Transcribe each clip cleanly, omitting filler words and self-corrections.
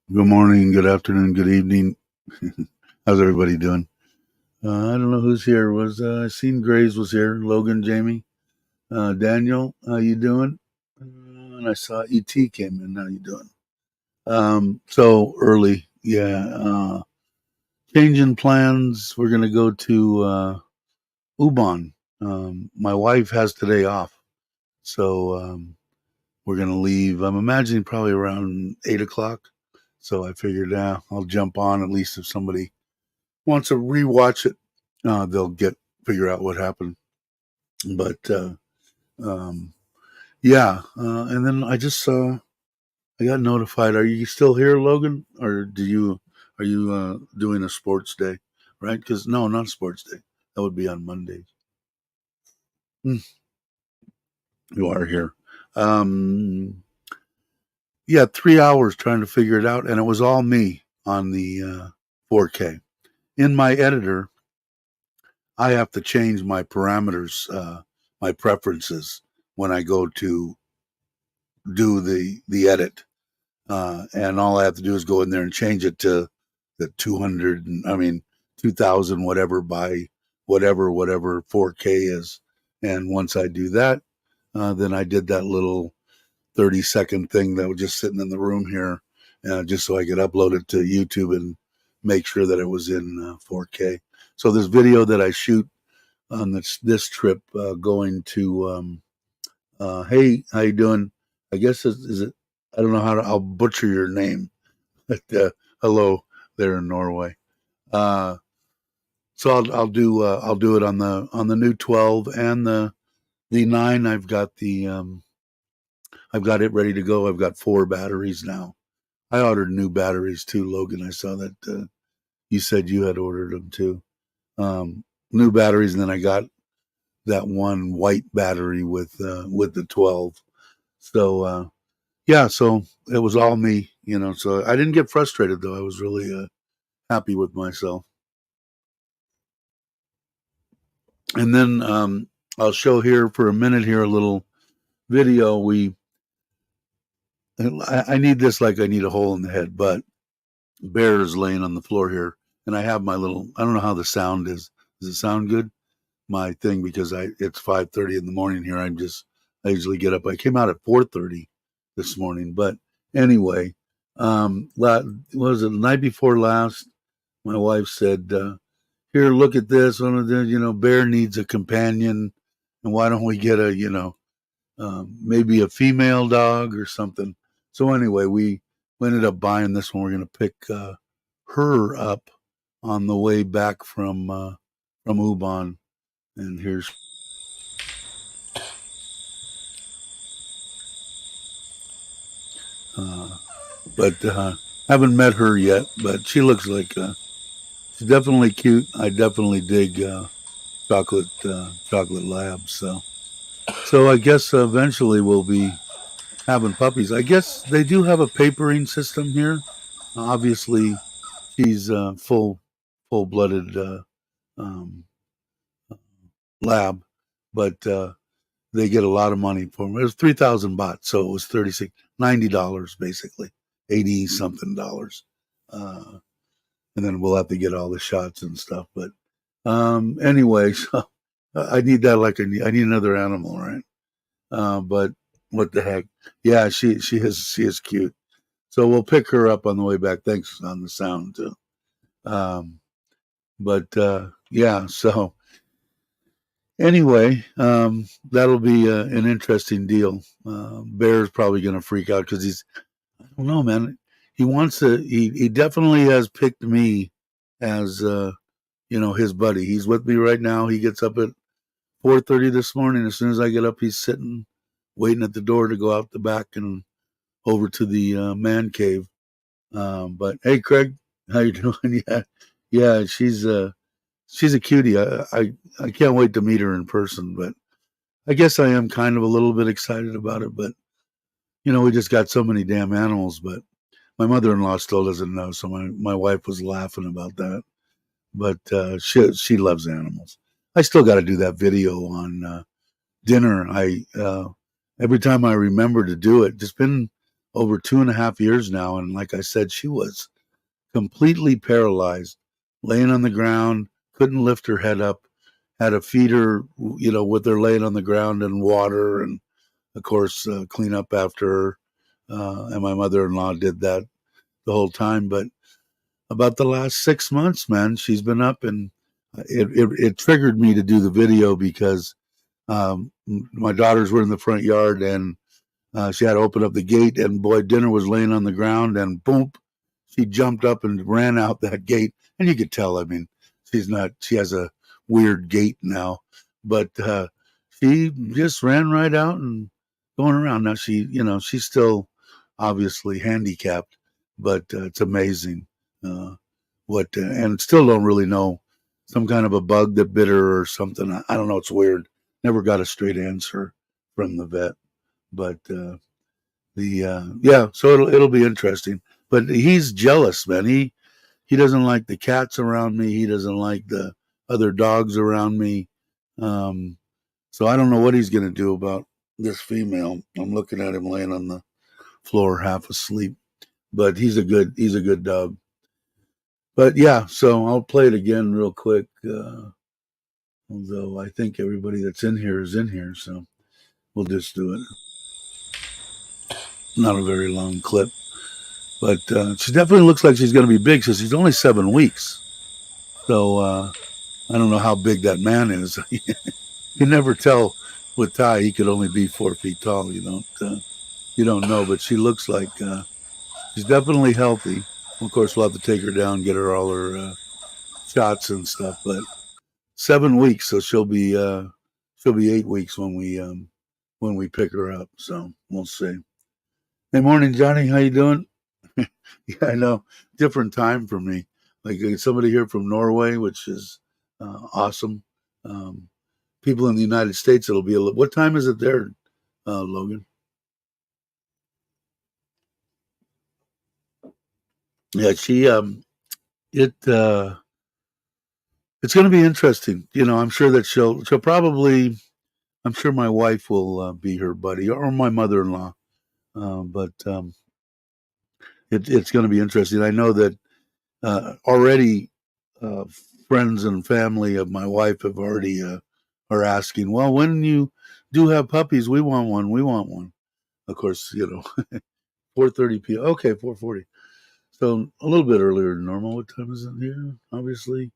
Good morning, good afternoon, good evening. How's everybody doing? I don't know who's here. I seen Graves was here. Logan, Jamie, Daniel. How you doing? And I saw ET came in. How you doing? So early, yeah. Changing plans. We're gonna go to Ubon. My wife has today off, so we're gonna leave. I'm imagining probably around 8 o'clock. So I figured, I'll jump on at least if somebody wants to rewatch it, they'll figure out what happened. But yeah, and then I got notified. Are you still here, Logan, or are you doing a sports day? Right? Because no, not a sports day. That would be on Mondays. You are here. Yeah, 3 hours trying to figure it out, and it was all me on the 4K. In my editor, I have to change my parameters, my preferences when I go to do the edit, and all I have to do is go in there and change it to the 2000 whatever by whatever 4K is. And once I do that, then I did that little 30-second thing that was just sitting in the room here, just so I could upload it to YouTube and make sure that it was in 4K. So this video that I shoot on this trip, going to, hey, how you doing? I guess is it? I don't know I'll butcher your name. But hello there in Norway. So I'll do it on the new 12 and the 9. I've got it ready to go. I've got 4 batteries now. I ordered new batteries too, Logan. I saw that you said you had ordered them too. New batteries, and then I got that one white battery with the 12. So yeah, so it was all me, So I didn't get frustrated though. I was really happy with myself. And then I'll show here for a minute here a little video. I need this like I need a hole in the head, but Bear is laying on the floor here, and I have my little. I don't know how the sound is. Does it sound good? My thing, because it's 5:30 in the morning here. I usually get up. I came out at 4:30 this morning, but anyway, what was it, the night before last? My wife said, "Here, look at this. Bear needs a companion, and why don't we get maybe a female dog or something?" So anyway, we ended up buying this one. We're going to pick her up on the way back from Ubon. And here's but haven't met her yet, but she looks like she's definitely cute. I definitely dig chocolate labs. So I guess eventually we'll be having puppies. I guess they do have a papering system here. Obviously, she's full-blooded lab, but they get a lot of money for them. It was 3,000 baht, so it was $90 basically, 80 something dollars. and then we'll have to get all the shots and stuff. But anyway, so I need that I need another animal, right? But what the heck? Yeah, she is cute. So we'll pick her up on the way back. Thanks on the sound too. Um, but yeah, so anyway, that'll be an interesting deal. Bear's probably going to freak out because I don't know, man. He wants to. He definitely has picked me as his buddy. He's with me right now. He gets up at 4:30 this morning. As soon as I get up, he's sitting, waiting at the door to go out the back and over to the man cave. But hey, Craig, how you doing? Yeah, she's a cutie. I can't wait to meet her in person. But I guess I am kind of a little bit excited about it. But we just got so many damn animals. But my mother-in-law still doesn't know, so my wife was laughing about that. But she loves animals. I still got to do that video on dinner. I every time I remember to do it. It's been over 2.5 years now, and like I said, she was completely paralyzed, laying on the ground, couldn't lift her head up, had to feed her, with her laying on the ground and water, and of course clean up after her. And my mother-in-law did that the whole time. But about the last 6 months, man, she's been up, and it triggered me to do the video because my daughters were in the front yard, and she had to open up the gate, and boy, dinner was laying on the ground, and boom, she jumped up and ran out that gate. And you could tell, I mean, she has a weird gait now, but she just ran right out and going around. Now she's still obviously handicapped, but it's amazing and still don't really know, some kind of a bug that bit her or something. I don't know. It's weird. Never got a straight answer from the vet, but so it'll be interesting. But he's jealous, man. He doesn't like the cats around me. He doesn't like the other dogs around me. So I don't know what he's going to do about this female. I'm looking at him laying on the floor, half asleep. But he's a good dog. But yeah, so I'll play it again real quick. Although I think everybody that's in here is in here, so we'll just do it. Not a very long clip. But she definitely looks like she's going to be big, because she's only 7 weeks. So I don't know how big that man is. You can never tell with Ty. He could only be 4 feet tall. You don't know. But she looks like she's definitely healthy. Of course, we'll have to take her down, get her all her shots and stuff. But 7 weeks, so she'll be 8 weeks when we pick her up. So we'll see. Hey, morning, Johnny. How you doing? Yeah, I know. Different time for me. Like somebody here from Norway, which is awesome. People in the United States, it'll be what time is it there, Logan? Yeah, it's going to be interesting. I'm sure that she'll probably. I'm sure my wife will be her buddy, or my mother-in-law. But it's going to be interesting. I know that already friends and family of my wife have already are asking, well, when you do have puppies, we want one. We want one. Of course, 4:30 p.m. Okay, 4:40. So a little bit earlier than normal. What time is it here? Obviously,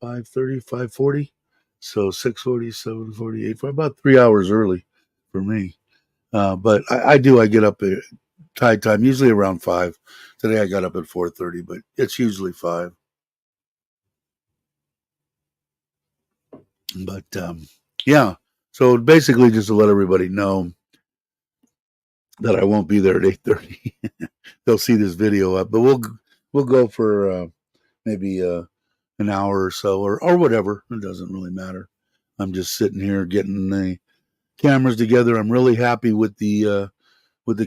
5:30, 5:40. So 6:40, 7:48, for about 3 hours early for me. But I get up at tide time, usually around 5. Today I got up at 4:30, but it's usually 5. But yeah, so basically just to let everybody know that I won't be there at 8:30. They'll see this video up, but we'll go for maybe an hour or so, or whatever. It doesn't really matter. I'm just sitting here getting the cameras together. I'm really happy with the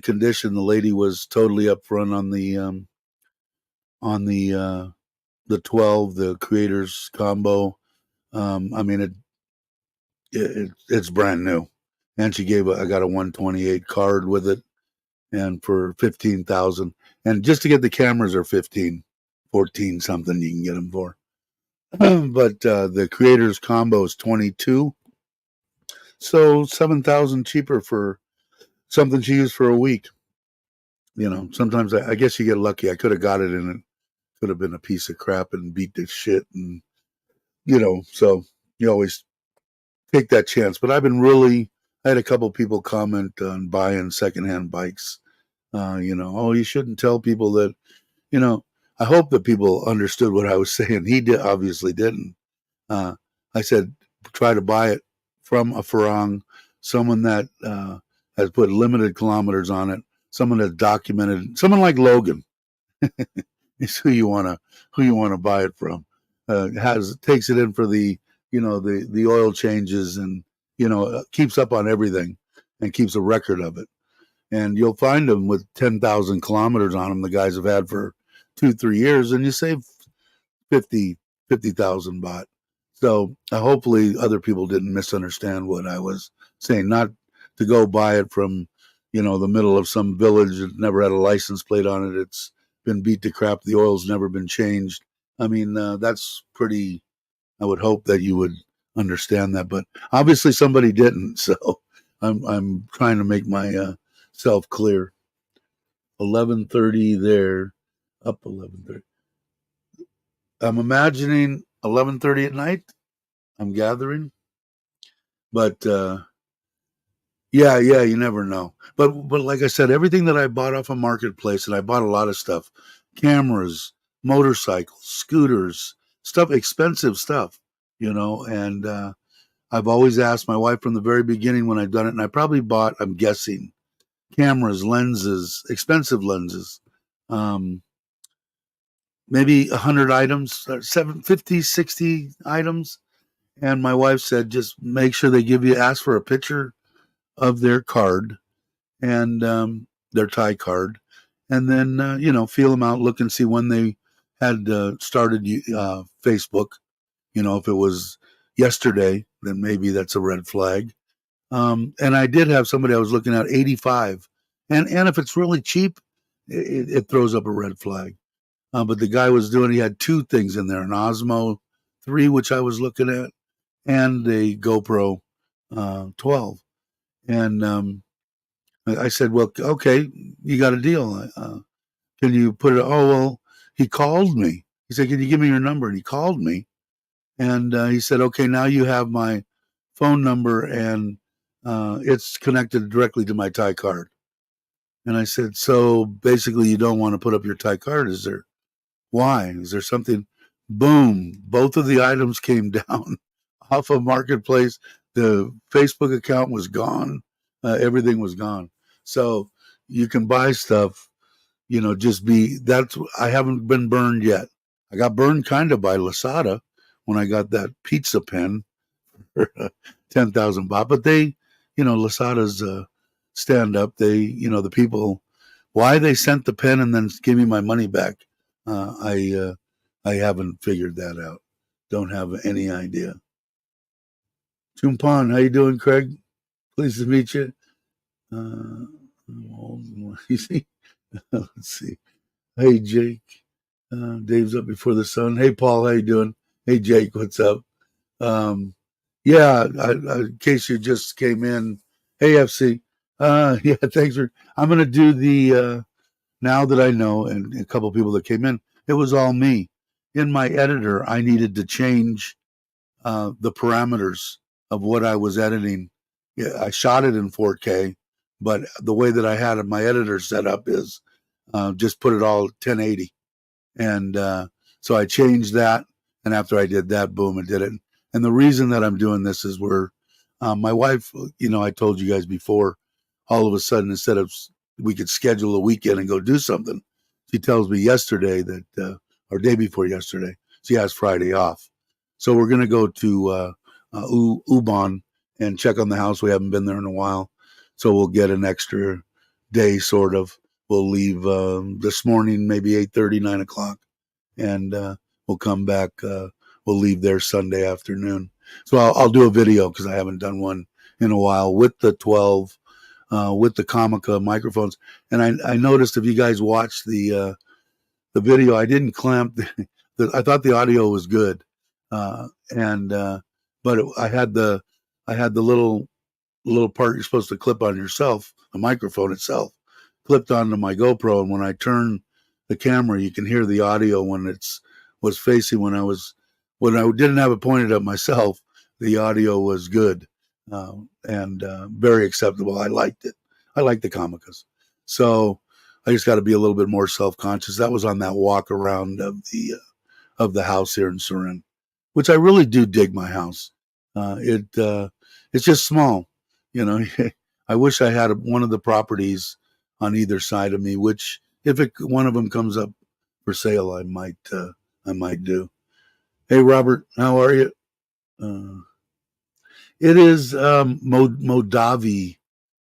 condition. The lady was totally upfront on the 12, the creators combo. I mean it's brand new, and I got a 128 card with it, and for 15,000, and just to get the cameras are 15 14 something you can get them for. But the creator's combo is 22. So 7,000 cheaper for something she used for a week. Sometimes I guess you get lucky. I could have got it and it could have been a piece of crap and beat the shit. And, so you always take that chance. But I had a couple people comment on buying secondhand bikes. You shouldn't tell people that, I hope that people understood what I was saying. He obviously didn't. I said, try to buy it from a Farang, someone that has put limited kilometers on it, someone that's documented, someone like Logan is who you want to buy it from. Takes it in for the oil changes and keeps up on everything and keeps a record of it. And you'll find them with 10,000 kilometers on them. The guys have had for 2-3 years, and you save 50,000 baht. So hopefully other people didn't misunderstand what I was saying. Not to go buy it from, the middle of some village that never had a license plate on it. It's been beat to crap. The oil's never been changed. I mean, that's pretty. I would hope that you would understand that, but obviously somebody didn't. So I'm trying to make my self clear. 11:30 there, up 11:30. I'm imagining 11:30 at night. I'm gathering, but yeah, you never know. But like I said, everything that I bought off a marketplace, and I bought a lot of stuff, cameras, motorcycles, scooters, stuff, expensive stuff, and I've always asked my wife from the very beginning when I've done it, and I probably bought, I'm guessing, cameras, lenses, expensive lenses, maybe 100 items, 50, 60 items. And my wife said, just make sure they ask for a picture of their card and their Thai card. And then, feel them out, look and see when they had started Facebook. If it was yesterday, then maybe that's a red flag. And I did have somebody I was looking at 85. And if it's really cheap, it throws up a red flag. But the guy he had 2 things in there, an Osmo 3, which I was looking at, and a GoPro 12. And I said, well, okay, you got a deal. Can you put it? Oh, well, he called me. He said, can you give me your number? And he called me. And he said, okay, now you have my phone number and it's connected directly to my Thai card. And I said, so basically you don't want to put up your Thai card, is there? Why? Is there something? Boom. Both of the items came down off of Marketplace. The Facebook account was gone. Everything was gone. So you can buy stuff, I haven't been burned yet. I got burned kind of by Lasada when I got that pizza pen for 10,000 baht. But they, Lasada's stand up. They, the people, why they sent the pen and then gave me my money back. I haven't figured that out. Don't have any idea. Chumpan, how you doing, Craig? Pleased to meet you. You see, let's see. Hey, Jake. Dave's up before the sun. Hey, Paul, how you doing? Hey, Jake, what's up? Yeah, in case you just came in. Hey, FC. Yeah, thanks for. I'm gonna do the. Now that I know, and a couple of people that came in, it was all me. In my editor, I needed to change the parameters of what I was editing. Yeah, I shot it in 4K, but the way that I had my editor set up is just put it all 1080. And so I changed that. And after I did that, boom, it did it. And the reason that I'm doing this is my wife, I told you guys before, all of a sudden, instead of we could schedule a weekend and go do something, she tells me yesterday that, or day before yesterday, she has Friday off. So we're going to go to Ubon and check on the house. We haven't been there in a while. So we'll get an extra day, sort of. We'll leave this morning, maybe 8:30, 9 o'clock, and we'll come back. We'll leave there Sunday afternoon. So I'll do a video because I haven't done one in a while with the 12, with the Comica microphones. And I noticed if you guys watch the the video. I didn't clamp I thought the audio was good, and but I had the little part you're supposed to clip on yourself, the microphone itself, clipped onto my GoPro, and when I turn the camera, you can hear the audio when was facing when I didn't have it pointed at myself. The audio was good, and very acceptable. I liked it. I liked the Comicas. So I just got to be a little bit more self-conscious. That was on that walk around of the house here in Surin, which I really do dig my house. It's just small, you know. I wish I had one of the properties on either side of me, which if one of them comes up for sale, I might do. Hey, Robert, how are you? It is Modavi.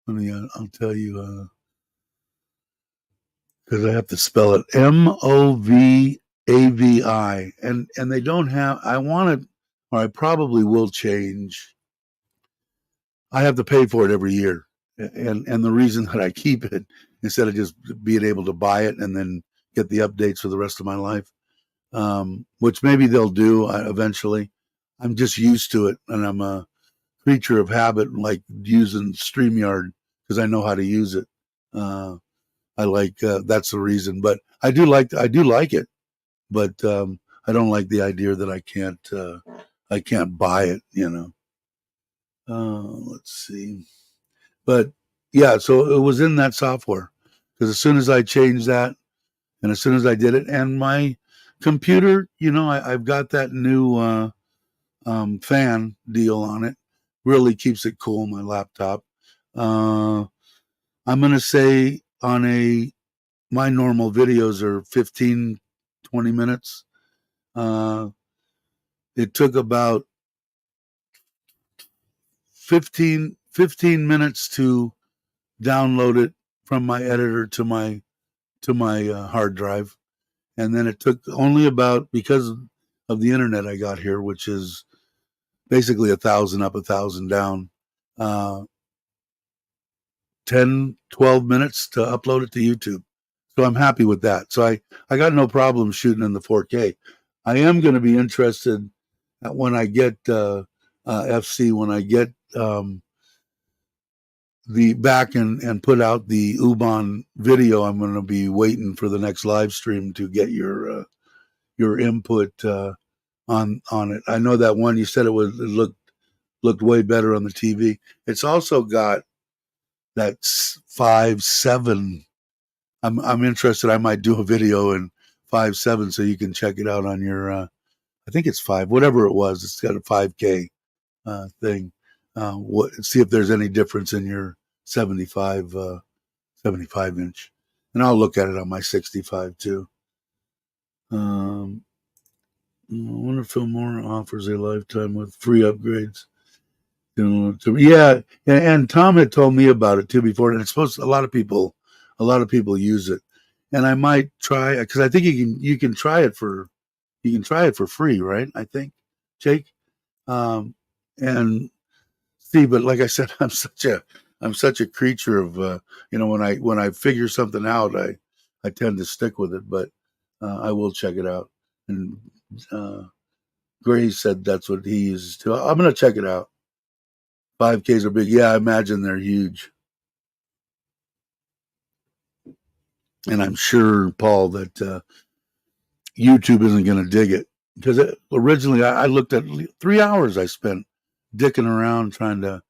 I'll tell you because I have to spell it Movavi, and they don't have. I want it, or I probably will change. I have to pay for it every year, and the reason that I keep it instead of just being able to buy it and then get the updates for the rest of my life, which maybe they'll do eventually. I'm just used to it, and I'm a creature of habit, like using StreamYard because I know how to use it. I like that's the reason, but I do like it, but I don't like the idea that I can't buy it, you know. Let's see, but yeah, so it was in that software because as soon as I changed that, and as soon as I did it, and my computer, you know, I've got that new fan deal on it, really keeps it cool. My laptop. I'm gonna say my normal videos are 15, 20 minutes. It took about 15 minutes to download it from my editor to my hard drive, and then it took only about, because of the internet I got here, which is basically 1,000 up, 1,000 down, 10, 12 minutes to upload it to YouTube. So I'm happy with that. So I got no problem shooting in the 4K. I am going to be interested when I get FC, when I get the back and put out the Uban video. I'm going to be waiting for the next live stream to get your input on it. I know that one you said it looked way better on the TV. It's also got that 5.7. I'm interested. I might do a video in 5.7 so you can check it out on your. I think it's 5, whatever it was. It's got a 5K thing. See if there's any difference in your 75 inch, and I'll look at it on my 65 too. I wonder if Filmora offers a lifetime with free upgrades. Yeah, and Tom had told me about it too before, and it's supposed to, a lot of people use it, and I might try, because I think you can try it for free, right? I think, Jake, and see, but like I said, I'm such a creature of when I figure something out, I tend to stick with it, but I will check it out. And Gray said that's what he uses too. I'm gonna check it out. 5Ks are big. Yeah, I imagine they're huge. And I'm sure, Paul, that YouTube isn't going to dig it, because originally I looked at 3 hours I spent dicking around trying to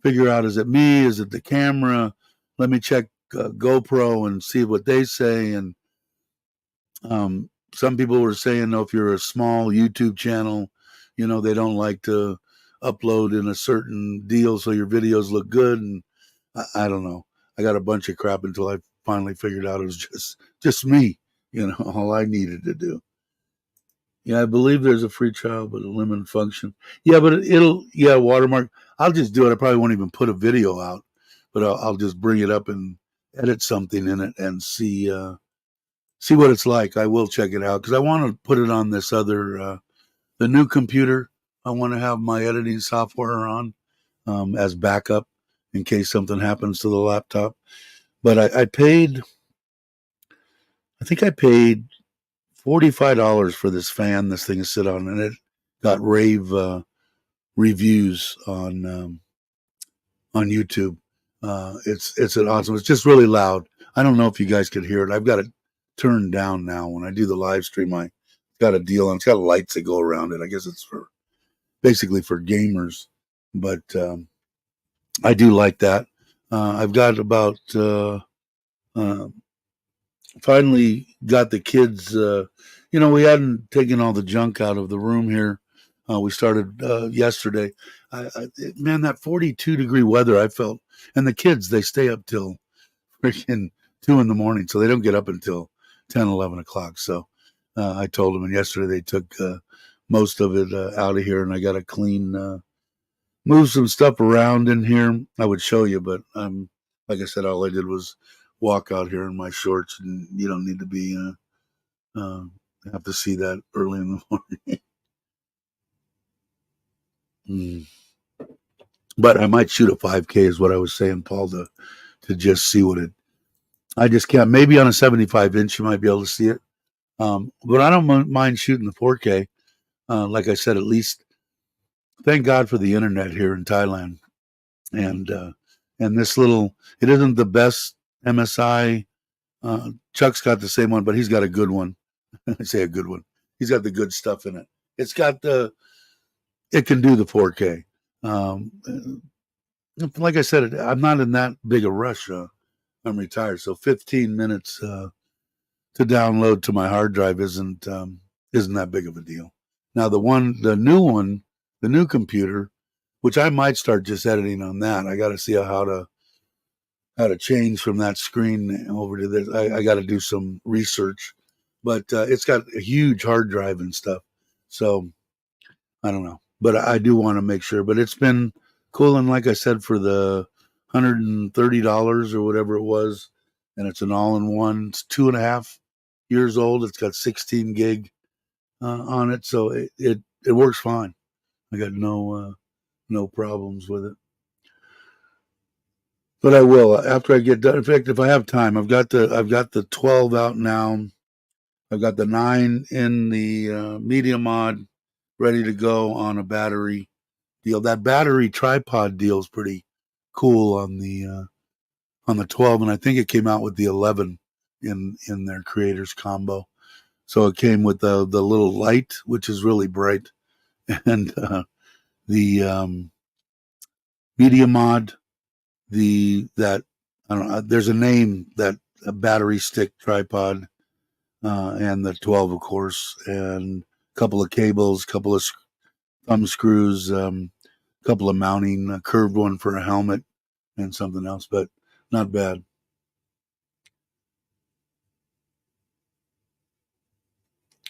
figure out, is it me? Is it the camera? Let me check GoPro and see what they say. And some people were saying, no, if you're a small YouTube channel, they don't like to upload in a certain deal so your videos look good. And I don't know. I got a bunch of crap until I finally figured out it was just me, all I needed to do. Yeah, I believe there's a free trial, but a limited function. Yeah, but it'll watermark. I'll just do it. I probably won't even put a video out, but I'll just bring it up and edit something in it and see what it's like. I will check it out because I want to put it on this other, the new computer. I want to have my editing software on as backup in case something happens to the laptop. But I think I paid $45 for this fan this thing is sit on, and it got rave reviews on YouTube. It's an awesome. It's just really loud. I don't know if you guys could hear it. I've got it turned down now. When I do the live stream, I got a deal on. It's got lights that go around it. I guess it's for basically for gamers, but I do like that. I've got about finally got the kids. We hadn't taken all the junk out of the room here. We started yesterday. Man, that 42-degree weather, I felt, and the kids, they stay up till freaking 2 in the morning, so they don't get up until 10, 11 o'clock. So I told them, and yesterday they took most of it out of here, and I got to clean, move some stuff around in here. I would show you, but like I said, all I did was walk out here in my shorts, and you don't need to be have to see that early in the morning. But I might shoot a 5K is what I was saying, Paul, to just see what it. I just can't. Maybe on a 75-inch you might be able to see it, but I don't mind shooting the 4K. Like I said, at least thank God for the internet here in Thailand, and this little. It isn't the best MSI. Chuck's got the same one, but he's got a good one. I say a good one. He's got the good stuff in it. It's got it can do the 4K. Like I said, I'm not in that big a rush. I'm retired, so 15 minutes to download to my hard drive isn't that big of a deal. Now the new computer, which I might start just editing on that. I got to see how to change from that screen over to this. I got to do some research, but it's got a huge hard drive and stuff. So I don't know, but I do want to make sure. But it's been cool, and like I said, for the $130 or whatever it was, and it's an all-in-one. It's 2.5 years old. It's got 16 gig on it, so it works fine. I got no problems with it. But I will after I get done. In fact, if I have time, I've got the 12 out now. I've got the 9 in the media mod ready to go on a battery deal. That battery tripod deal is pretty cool on the 12, and I think it came out with the 11 in their creators combo. So it came with the little light, which is really bright, and the media mod. That I don't know. There's a name, that a battery stick tripod, and the 12, of course, and a couple of cables, couple of thumb screws, couple of mounting, a curved one for a helmet, and something else, but not bad.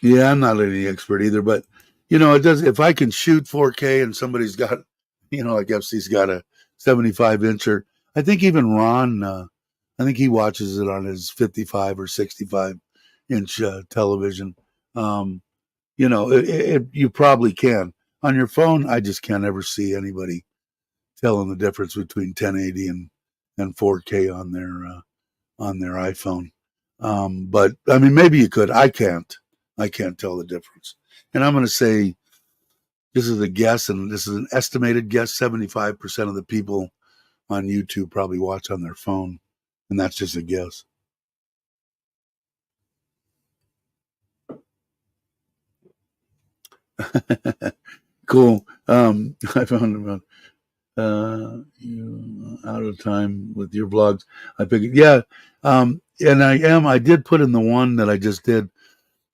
Yeah, I'm not any expert either, but it does. If I can shoot 4K and somebody's got, like FC's got a 75-incher, I think even Ron, I think he watches it on his 55 or 65-inch television. You probably can. On your phone, I just can't ever see anybody telling the difference between 1080 and 4K on their iPhone. But I mean, maybe you could. I can't tell the difference. And I'm going to say, this is a guess, and this is an estimated guess, 75% of the people on YouTube probably watch on their phone, and that's just a guess. Cool. I found about you out of time with your vlogs. I figured, yeah. And I did put in the one that I just did,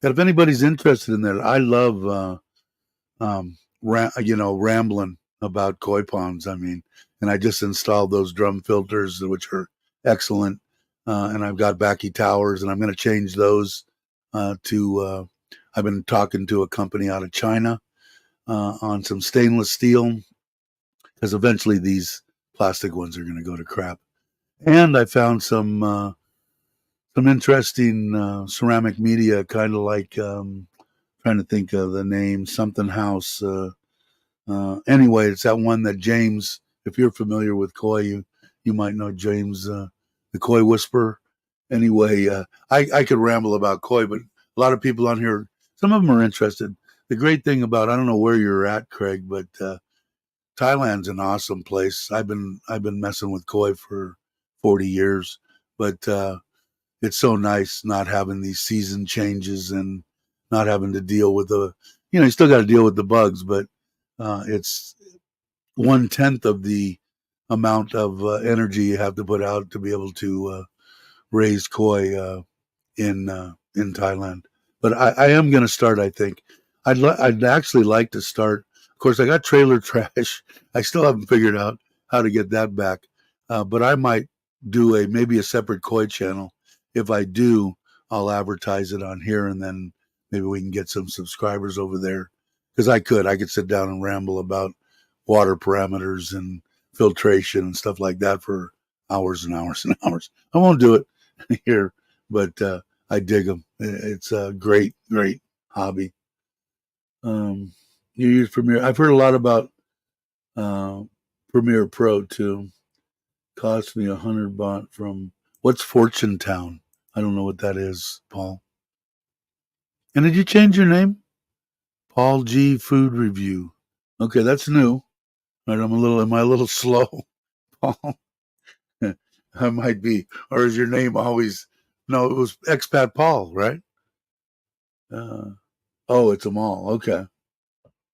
that if anybody's interested in that, I love rambling about koi ponds. I mean, and I just installed those drum filters, which are excellent. And I've got Backy towers, and I'm going to change those to. I've been talking to a company out of China on some stainless steel, because eventually these plastic ones are going to go to crap. And I found some interesting ceramic media, kind of like trying to think of the name, something house. Anyway, it's that one that James, if you're familiar with koi, you might know James, the koi whisperer. Anyway, I could ramble about koi, but a lot of people on here, some of them are interested. The great thing about, I don't know where you're at, Craig, but Thailand's an awesome place. I've been messing with koi for 40 years, but it's so nice not having these season changes and not having to deal with you still got to deal with the bugs, but it's 1/10 of the amount of energy you have to put out to be able to raise koi in Thailand. But I am going to start. I think I'd actually like to start. Of course, I got trailer trash. I still haven't figured out how to get that back. But I might do maybe a separate koi channel. If I do, I'll advertise it on here, and then maybe we can get some subscribers over there. Because I could sit down and ramble about water parameters and filtration and stuff like that for hours and hours and hours. I won't do it here, but I dig them. It's a great, great hobby. You use Premiere. I've heard a lot about Premiere Pro too. Cost me 100 baht from what's Fortune Town? I don't know what that is, Paul. And did you change your name? Paul G Food Review. Okay, that's new. Right, am I a little slow, Paul? I might be. Or is your name always? No, it was Expat Paul, right? Oh, it's a mall. Okay.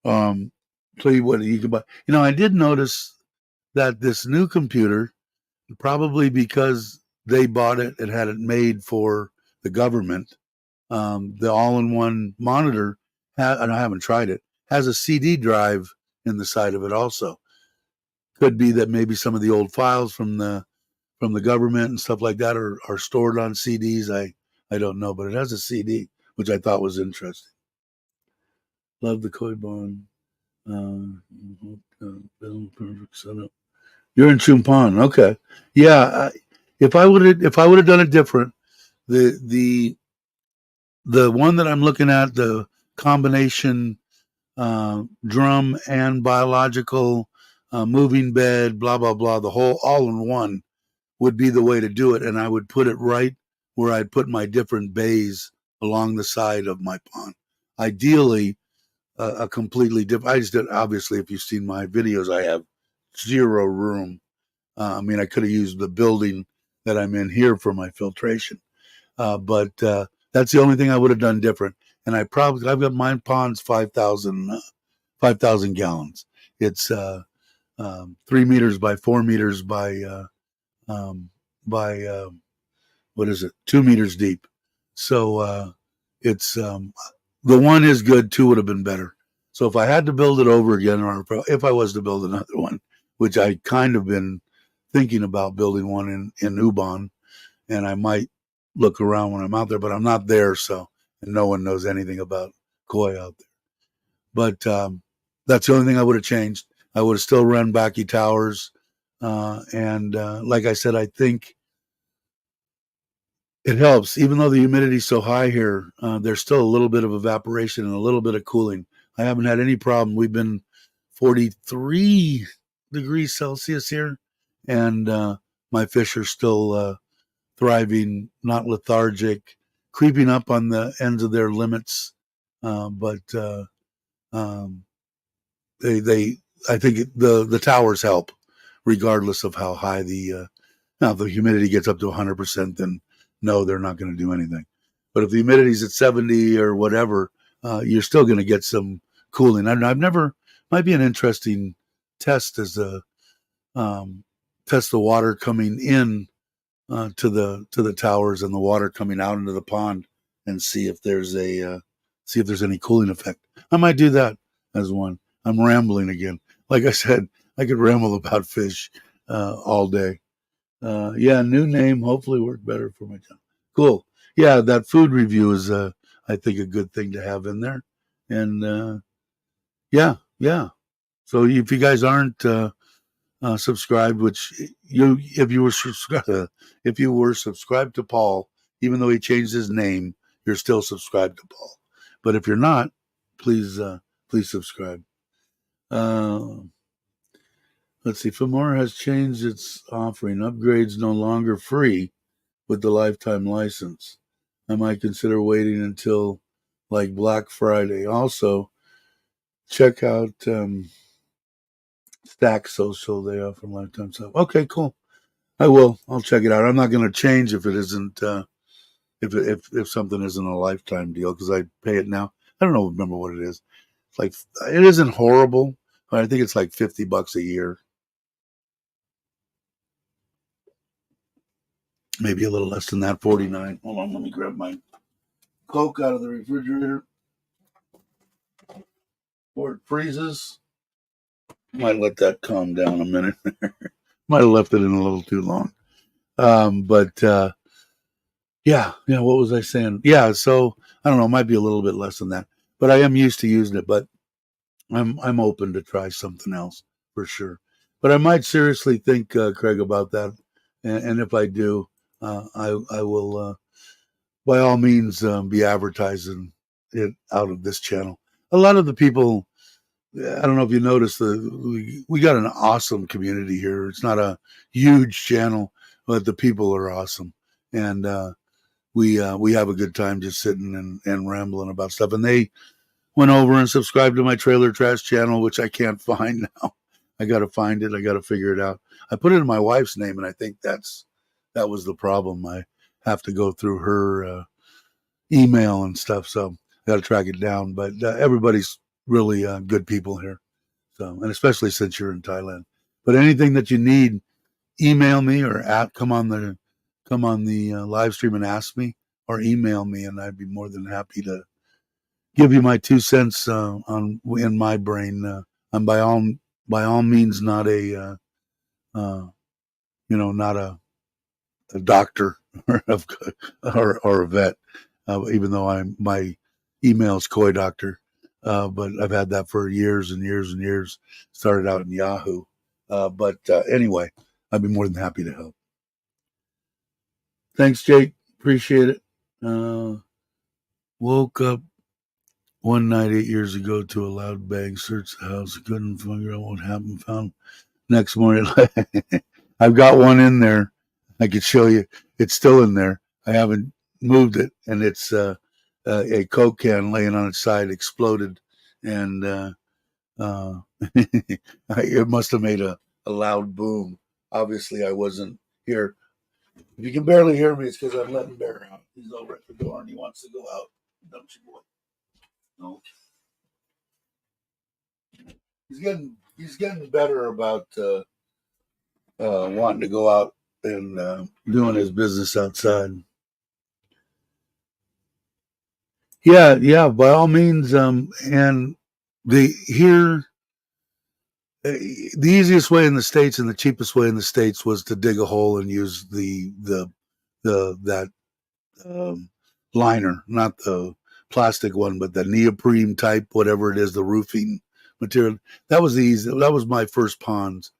So you can buy. I did notice that this new computer, probably because they bought it and had it made for the government, the all-in-one monitor, and I haven't tried it, has a CD drive in the side of it also. Could be that maybe some of the old files from the government and stuff like that are stored on CDs. I don't know, but it has a CD, which I thought was interesting. Love the koi bond. Perfect setup. You're in Chumpan, okay? Yeah, if I would have done it different, the one that I'm looking at, the combination drum and biological moving bed, blah blah blah, the whole all in one would be the way to do it, and I would put it right where I'd put my different bays along the side of my pond. Ideally, a completely different. I just did, obviously, if you've seen my videos, I have zero room. I could have used the building that I'm in here for my filtration, but that's the only thing I would have done different. And I've got my pond's 5,000 gallons. It's 3 meters by 4 meters by what is it? 2 meters deep. So it's the one is good. Two would have been better. So if I had to build it over again, or if I was to build another one, which I kind of been thinking about building one in Ubon, and I might look around when I'm out there, but I'm not there, so and no one knows anything about koi out there. But that's the only thing I would have changed. I would have still run Baki towers, and like I said, I think it helps. Even though the humidity is so high here, there's still a little bit of evaporation and a little bit of cooling. I haven't had any problem. We've been 43 degrees Celsius here, and my fish are still thriving, not lethargic, creeping up on the ends of their limits. But they I think the towers help, regardless of how high now if the humidity gets up to 100%, then no, they're not going to do anything. But if the humidity's at 70 or whatever, you're still going to get some cooling. I've never, might be an interesting test as test the water coming in to the towers and the water coming out into the pond, and see if there's any cooling effect. I might do that as one. I'm rambling again. Like I said, I could ramble about fish all day. Yeah, new name. Hopefully work better for my channel. Cool. Yeah, that food review is, I think, a good thing to have in there. And yeah. So if you guys aren't subscribed, which if you were subscribed to Paul, even though he changed his name, you're still subscribed to Paul. But if you're not, please subscribe. Let's see. Filmora has changed its offering. Upgrades no longer free with the lifetime license. I might consider waiting until like Black Friday. Also, check out Stack Social. They offer lifetime stuff. Okay, cool. I will. I'll check it out. I'm not going to change if it isn't if something isn't a lifetime deal because I pay it now. I don't know. Remember what it is? It's like it isn't horrible, but I think it's like $50 a year, maybe a little less than that. 49. Hold on, let me grab my Coke out of the refrigerator before it freezes. Might let that calm down a minute. Might have left it in a little too long. But yeah. What was I saying? Yeah. So I don't know. It might be a little bit less than that, but I am used to using it. But I'm open to try something else for sure. But I might seriously think, Craig, about that. And if I do, I will by all means be advertising it out of this channel. A lot of the people, I don't know if you noticed, we got an awesome community here. It's not a huge channel, but the people are awesome, and we have a good time just sitting and rambling about stuff. And they went over and subscribed to my trailer trash channel, which I can't find now. I got to find it. I got to figure it out. I put it in my wife's name, and I think that was the problem. I have to go through her email and stuff, so I got to track it down. But everybody's really good people here, so and especially since you're in Thailand. But anything that you need, email me or come on the live stream and ask me, or email me, and I'd be more than happy to give you my 2 cents on in my brain. I'm by all means not a not a doctor or a vet, even though my email's Koi Doctor. But I've had that for years and years and years. Started out in Yahoo, but anyway, I'd be more than happy to help. Thanks, Jake. Appreciate it. Woke up one night 8 years ago to a loud bang. Searched the house. Couldn't figure out what happened. Found next morning. I've got one in there. I could show you. It's still in there. I haven't moved it, and it's a Coke can laying on its side exploded, and it must have made a loud boom. Obviously, I wasn't here. If you can barely hear me, it's because I'm letting Bear out. He's over at the door and he wants to go out. Don't you, boy? No. He's getting better about wanting to go out and doing his business outside. Yeah, by all means. And the here the easiest way in the States and the cheapest way in the States was to dig a hole and use the that um, liner, not the plastic one, but the neoprene type, whatever it is, the roofing material. That was the easy. That was my first ponds.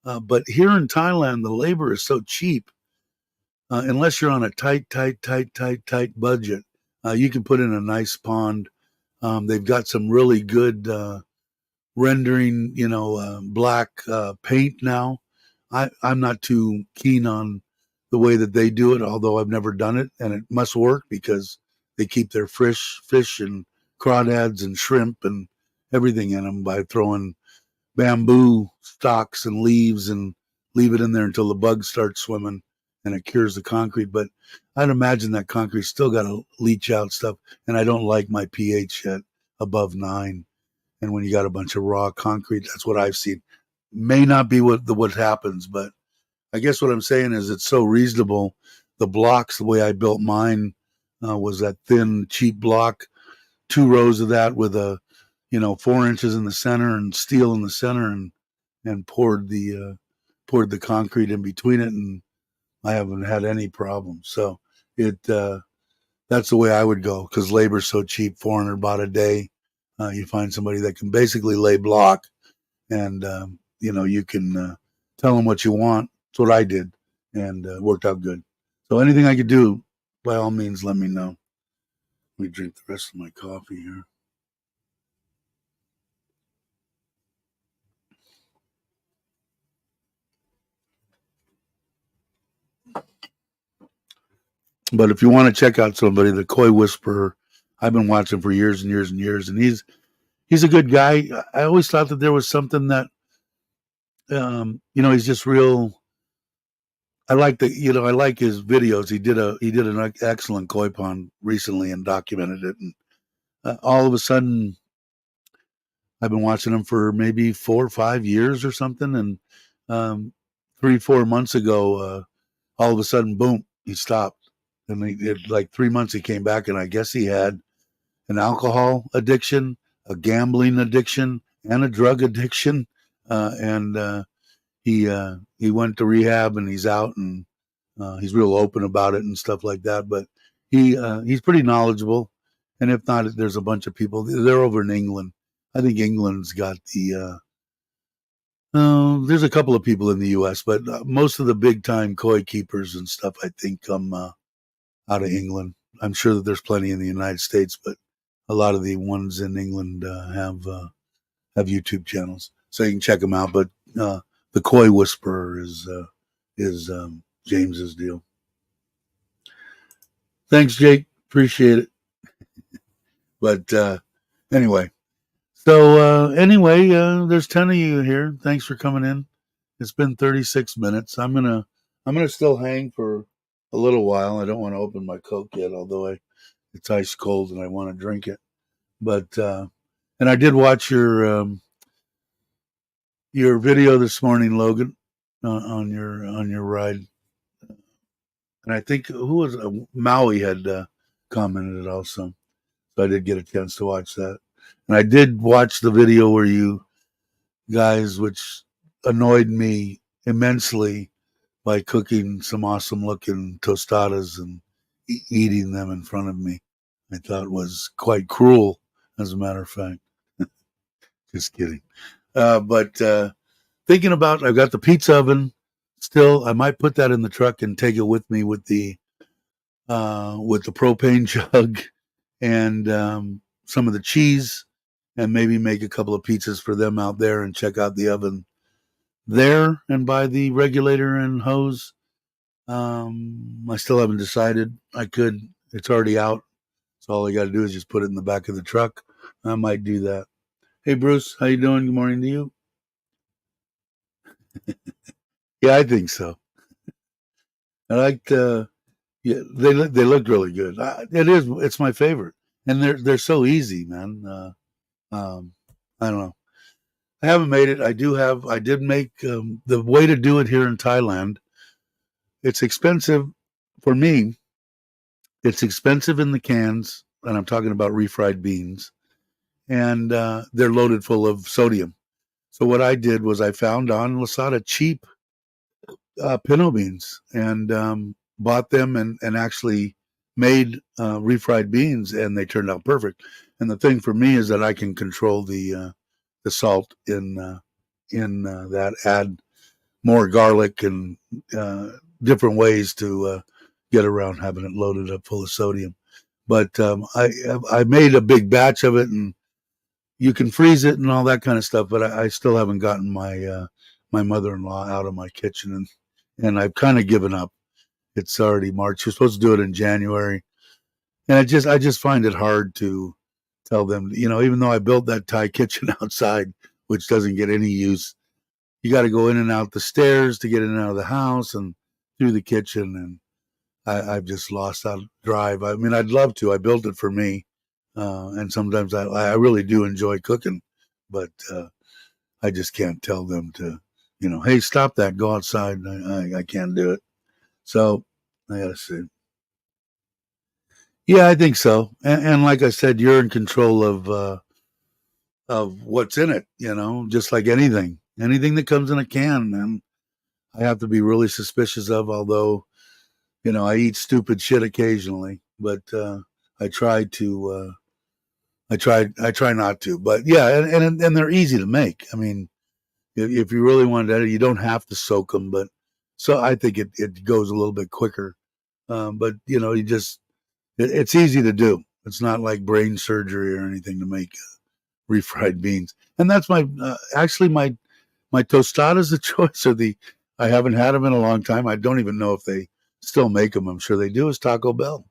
But here in Thailand, the labor is so cheap. Unless you're on a tight budget, you can put in a nice pond. They've got some really good rendering, black paint now. I'm not too keen on the way that they do it, although I've never done it, and it must work because they keep their fish and crawdads and shrimp and everything in them by throwing bamboo stalks and leaves and leave it in there until the bugs start swimming and it cures the concrete. But I'd imagine that concrete's still got to leach out stuff, and I don't like my pH at above 9. And when you got a bunch of raw concrete, that's what I've seen. May not be what happens, but I guess what I'm saying is it's so reasonable. The blocks, the way I built mine, was that thin, cheap block, 2 rows of that with 4 inches in the center and steel in the center, and poured the concrete in between it, and I haven't had any problems. So it that's the way I would go because labor's so cheap, 400 baht a day. You find somebody that can basically lay block, and you can tell them what you want. That's what I did, and worked out good. So anything I could do, by all means, let me know. Let me drink the rest of my coffee here. But if you want to check out somebody, the Koi Whisperer, I've been watching for years and years and years, and he's a good guy. I always thought that there was something that, he's just real. I like I like his videos. He did an excellent koi pond recently and documented it. And all of a sudden, I've been watching him for maybe 4 or 5 years or something. And 3, 4 months ago, all of a sudden, boom, he stopped. And like 3 months, he came back, and I guess he had an alcohol addiction, a gambling addiction, and a drug addiction. And he went to rehab, and he's out, and he's real open about it and stuff like that. But he's pretty knowledgeable. And if not, there's a bunch of people. They're over in England. I think England's got there's a couple of people in the U.S., but most of the big time koi keepers and stuff, I think, come out of England. I'm sure that there's plenty in the United States, but a lot of the ones in England have YouTube channels, so you can check them out. But the Koi Whisperer is James's deal. Thanks, Jake. Appreciate it. But anyway, so there's 10 of you here. Thanks for coming in. It's been 36 minutes. I'm gonna still hang for a little while. I don't want to open my Coke yet, although it's ice cold and I want to drink it. But and I did watch your video this morning, Logan, on your ride. And I think Maui had commented also, so I did get a chance to watch that. And I did watch the video where you guys, which annoyed me immensely, by cooking some awesome looking tostadas and eating them in front of me. I thought was quite cruel, as a matter of fact. Just kidding. But thinking about, I've got the pizza oven still. I might put that in the truck and take it with me with the propane jug and some of the cheese, and maybe make a couple of pizzas for them out there, and check out the oven there and buy the regulator and hose. I still haven't decided. It's already out, so all I got to do is just put it in the back of the truck. I might do that. Hey, Bruce, how you doing? Good morning to you. Yeah, I think so. I liked. Yeah, they looked really good. It's my favorite, and they're so easy, man. I don't know. I haven't made it. I did make the way to do it here in Thailand. It's expensive for me. It's expensive in the cans, and I'm talking about refried beans, and they're loaded full of sodium. So what I did was I found on Lazada cheap pinto beans, and bought them, and actually made refried beans, and they turned out perfect. And the thing for me is that I can control the salt in that, add more garlic and different ways to get around having it loaded up full of sodium. But I made a big batch of it, and you can freeze it and all that kind of stuff. But I still haven't gotten my mother-in-law out of my kitchen, and I've kind of given up. It's already March. You're supposed to do it in January, and I just find it hard to tell them. Even though I built that Thai kitchen outside, which doesn't get any use, you got to go in and out the stairs to get in and out of the house and through the kitchen, and I've just lost that drive. I mean, I'd love to. I built it for me, and sometimes I really do enjoy cooking, but I just can't tell them to, hey, stop that, go outside. I can't do it. So I gotta see. Yeah, I think so. And like I said, you're in control of what's in it. Just like anything that comes in a can, man, I have to be really suspicious of. Although, I eat stupid shit occasionally, but I try to. I try not to. But yeah, and they're easy to make. I mean, if you really want to, you don't have to soak them, but so I think it goes a little bit quicker. But it's easy to do. It's not like brain surgery or anything to make refried beans. And that's actually my tostadas of choice I haven't had them in a long time. I don't even know if they still make them, I'm sure they do, is Taco Bell.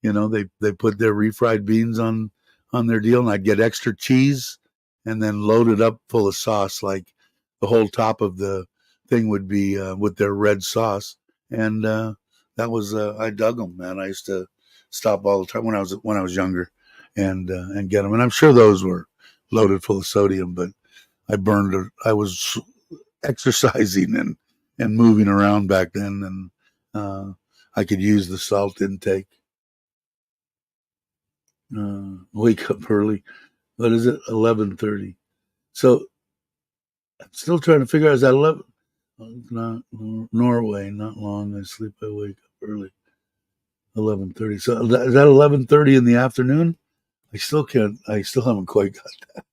They put their refried beans on their deal, and I'd get extra cheese and then load it up full of sauce. Like the whole top of the thing would be with their red sauce, and that was I dug them, man. I used to stop all the time when I was younger, and get them. And I'm sure those were loaded full of sodium, but I burned it. I was exercising and moving around back then, and I could use the salt intake. Wake up early. What is it? 11:30. So I'm still trying to figure out, is that 11? Not Norway. Not long. I sleep. I wake up early. 11:30. So is that 11:30 in the afternoon? I still can't. I still haven't quite got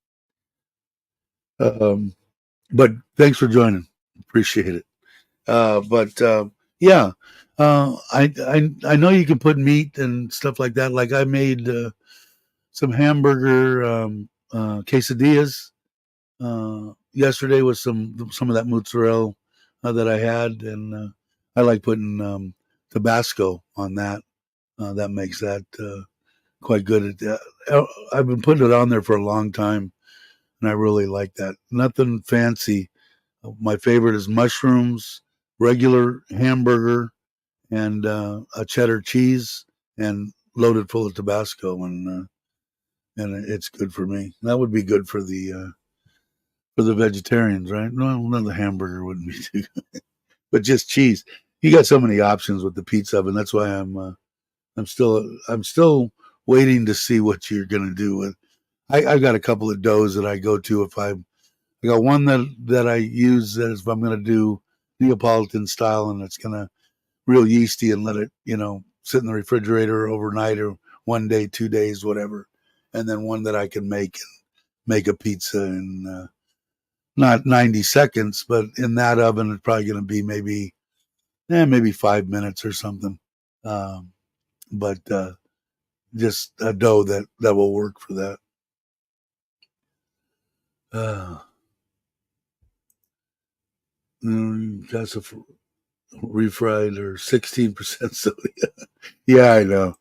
that. But thanks for joining. Appreciate it. But yeah, I know you can put meat and stuff like that. Like I made some hamburger quesadillas yesterday with some of that mozzarella that I had, and I like putting Tabasco on that. That makes that quite good. I've been putting it on there for a long time, and I really like that. Nothing fancy. My favorite is mushrooms, regular hamburger, and a cheddar cheese, and loaded full of Tabasco, and it's good for me. That would be good for the vegetarians, right? No, the hamburger wouldn't be too good, but just cheese. You got so many options with the pizza oven. That's why I'm still waiting to see what you're gonna do with. I got a couple of doughs that I go to if I got one that I use that is if I'm gonna do Neapolitan style, and it's gonna real yeasty and let it sit in the refrigerator overnight or 1 day, 2 days, whatever, and then one that I can make a pizza in not 90 seconds, but in that oven it's probably going to be maybe 5 minutes or something. Um, but just a dough that will work for that. That's a refried or 16% sodium. Yeah, I know.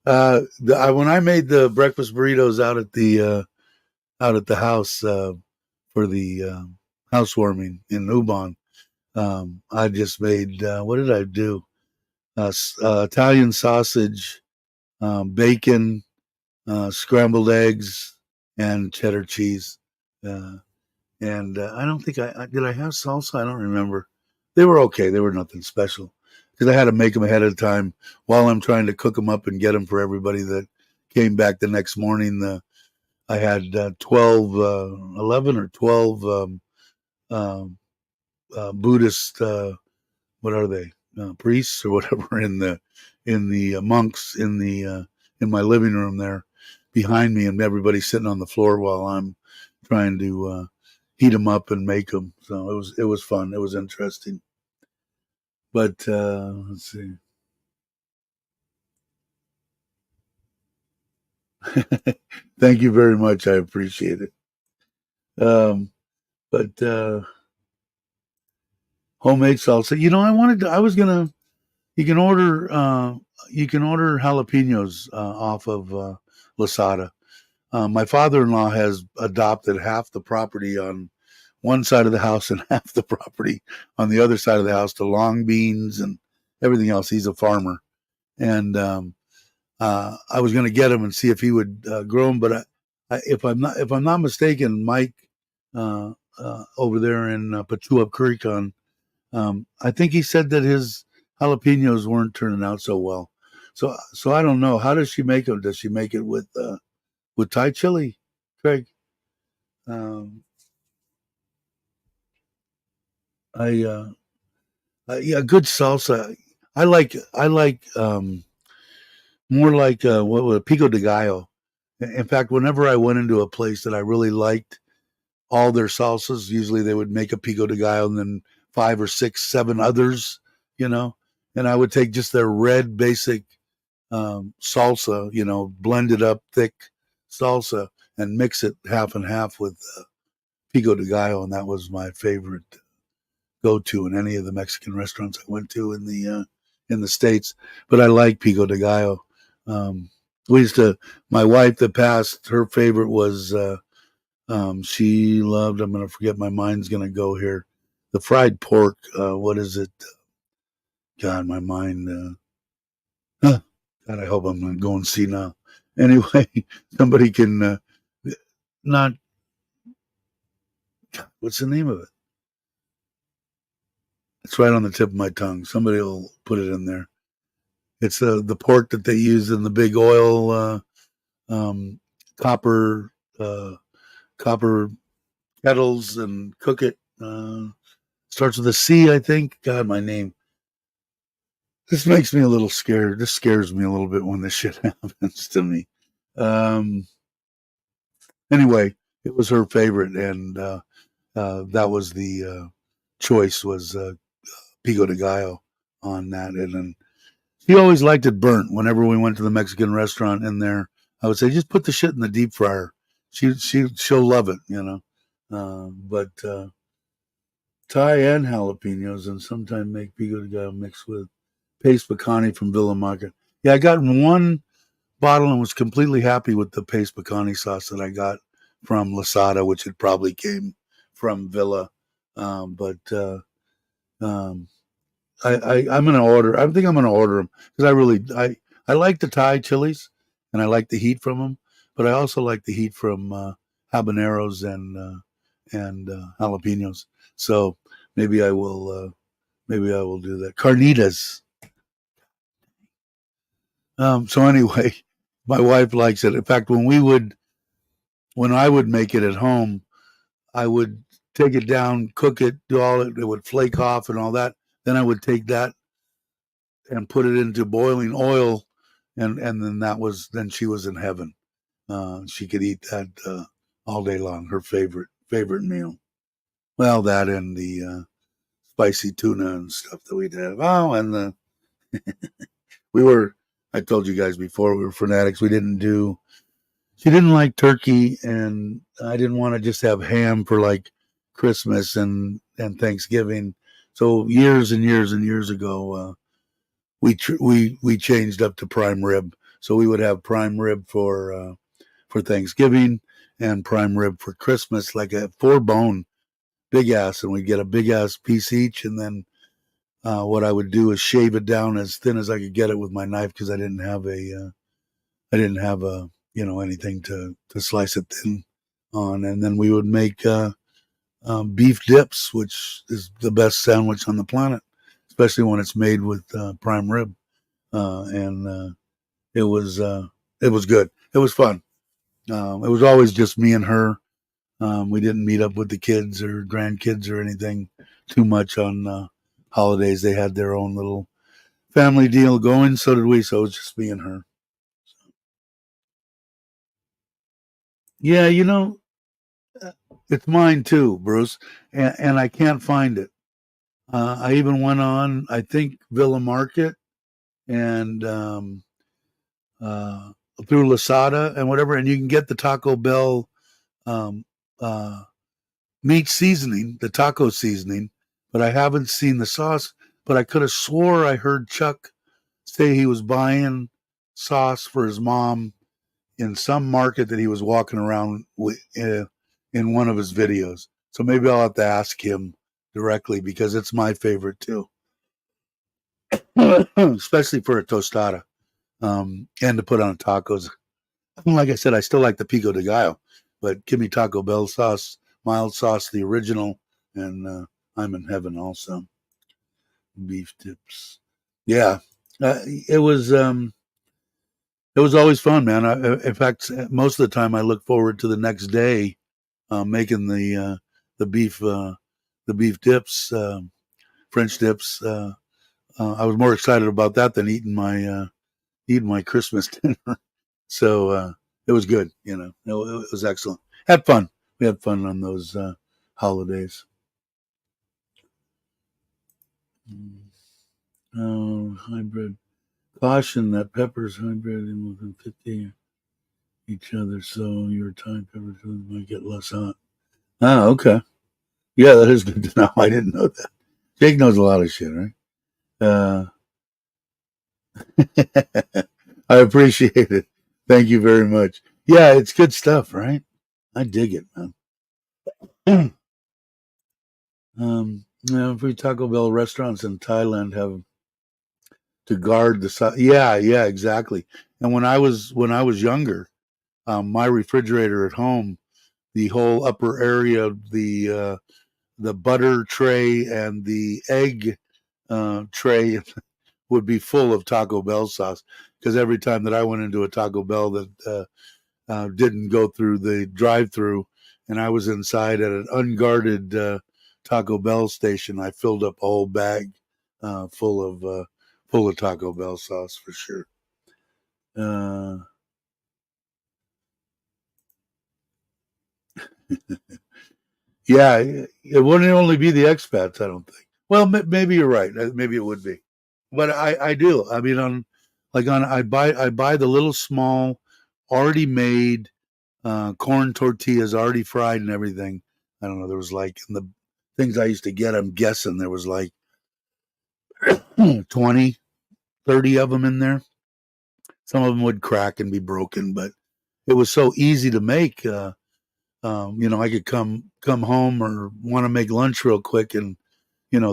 When I made the breakfast burritos out at the house for the housewarming in Ubon, I just made what did I do? Italian sausage, bacon, scrambled eggs, and cheddar cheese. Uh, and I don't think I did. I have salsa. I don't remember. They were okay. They were nothing special because I had to make them ahead of time while I'm trying to cook them up and get them for everybody that came back the next morning. I had 11 or 12 Buddhist. What are they? Priests or whatever in the monks in my living room there behind me, and everybody sitting on the floor while I'm trying to heat them up and make them. So it was fun. It was interesting. But let's see. Thank you very much. I appreciate it. But homemade salsa. I was gonna. You can order. You can order jalapenos off of Lasada. My father-in-law has adopted half the property on one side of the house and half the property on the other side of the house to long beans and everything else. He's a farmer, and I was going to get him and see if he would grow them. But if I'm not mistaken, Mike over there in Patua Creek I think he said that his jalapenos weren't turning out so well. So I don't know. How does she make them? Does she make it with Thai chili, Craig? Um, I yeah, good salsa. I like more like what was pico de gallo. In fact, whenever I went into a place that I really liked all their salsas, usually they would make a pico de gallo and then 5 or 6, 7 others, you know. And I would take just their red basic salsa, blended up thick salsa, and mix it half and half with pico de gallo, and that was my favorite go to in any of the Mexican restaurants I went to in the States, but I like pico de gallo. Um, we used to. My wife that passed, her favorite was she loved. I'm going to forget. My mind's going to go here. The fried pork. What is it? God, my mind. God, I hope I'm not going to see now. Anyway, somebody can not. What's the name of it? It's right on the tip of my tongue. Somebody will put it in there. It's the pork that they use in the big oil um, copper copper kettles and cook it. Starts with a C, I think. God, my name. This makes me a little scared. This scares me a little bit when this shit happens to me. Um, anyway, it was her favorite, and that was the choice was pico de gallo on that, and then she always liked it burnt. Whenever we went to the Mexican restaurant in there, I would say, just put the shit in the deep fryer. She'll love it, you know. But Thai and jalapenos, and sometimes make pico de gallo mixed with paste picani from Villa Market. Yeah, I got one bottle and was completely happy with the paste picani sauce that I got from Lasada, which had probably came from Villa. But um, I'm gonna order. I think I'm gonna order them because I like the Thai chilies and I like the heat from them, but I also like the heat from habaneros and jalapenos. So maybe I will do that. Carnitas. So anyway, my wife likes it. In fact, when I would make it at home, I would take it down, cook it, do all it. It would flake off and all that. Then I would take that and put it into boiling oil, and then she was in heaven. She could eat that all day long. Her favorite meal. Well, that and the spicy tuna and stuff that we'd have. Oh, and we were. I told you guys before we were fanatics. We didn't do. She didn't like turkey, and I didn't want to just have ham for like Christmas and Thanksgiving. So years and years and years ago, we changed up to prime rib. So we would have prime rib for Thanksgiving and prime rib for Christmas, like a 4-bone big ass, and we'd get a big ass piece each. And then what I would do is shave it down as thin as I could get it with my knife because I didn't have a anything to slice it thin on. And then we would make beef dips, which is the best sandwich on the planet, especially when it's made with prime rib. And it was good. It was fun. It was always just me and her. We didn't meet up with the kids or grandkids or anything too much on holidays. They had their own little family deal going. So did we. So it was just me and her. Yeah, it's mine too, Bruce, and I can't find it. I even went on, I think, Villa Market and uh, through Lasada and whatever, and you can get the Taco Bell um, uh, meat seasoning, the taco seasoning, but I haven't seen the sauce. But I could have swore I heard Chuck say he was buying sauce for his mom in some market that he was walking around with, in one of his videos. So maybe I'll have to ask him directly because it's my favorite too, especially for a tostada and to put on tacos. Like I said, I still like the pico de gallo, but give me Taco Bell sauce, mild sauce, the original, and I'm in heaven also. Beef tips. Yeah, it was. It was always fun, man. In fact, most of the time, I look forward to the next day making the beef the beef dips, French dips. I was more excited about that than eating my Christmas dinner. So it was good. It was excellent. Had fun. We had fun on those holidays. Oh, hybrid. Caution that peppers hybrid in within 50 each other, so your Thai peppers might get less hot. Oh, okay. Yeah, that is good to know. I didn't know that. Jake knows a lot of shit, right? I appreciate it. Thank you very much. Yeah, it's good stuff, right? I dig it, man. Every Taco Bell restaurants in Thailand have to guard the side. Yeah, yeah, exactly. And when I was younger, my refrigerator at home, the whole upper area, the butter tray and the egg tray would be full of Taco Bell sauce because every time that I went into a Taco Bell that didn't go through the drive-through, and I was inside at an unguarded Taco Bell station, I filled up a whole bag uh, full of uh, full of Taco Bell sauce for sure. Uh, yeah, it wouldn't only be the expats, I don't think. Well, maybe you're right. Maybe it would be, but I do. I mean, I buy the little small, already made corn tortillas, already fried and everything. I don't know. There was like in the things I used to get. I'm guessing there was like 20, 30 of them in there. Some of them would crack and be broken, but it was so easy to make. I could come home or want to make lunch real quick and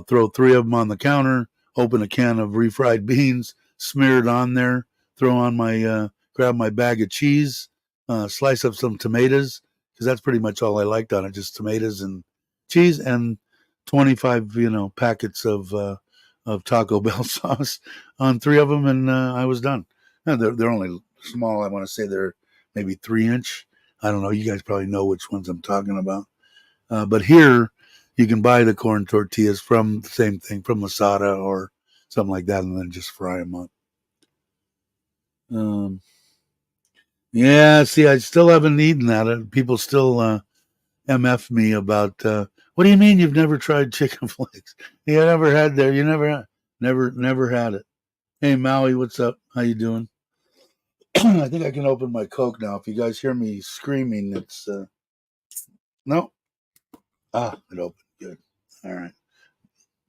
throw three of them on the counter, open a can of refried beans, smear it on there, throw on grab my bag of cheese, slice up some tomatoes, because that's pretty much all I liked on it, just tomatoes and cheese and 25, packets of Taco Bell sauce on three of them, and I was done. And they're only small. I want to say they're maybe 3 inch. I don't know. You guys probably know which ones I'm talking about. But here, you can buy the corn tortillas from the same thing from Masada or something like that, and then just fry them up. Um, yeah, see, I still haven't eaten that. People still MF me about. What do you mean you've never tried chicken flakes? You never had there. You never had it. Hey Maui, what's up? How you doing? I think I can open my Coke now. If you guys hear me screaming, it's no. It opened. Good. All right.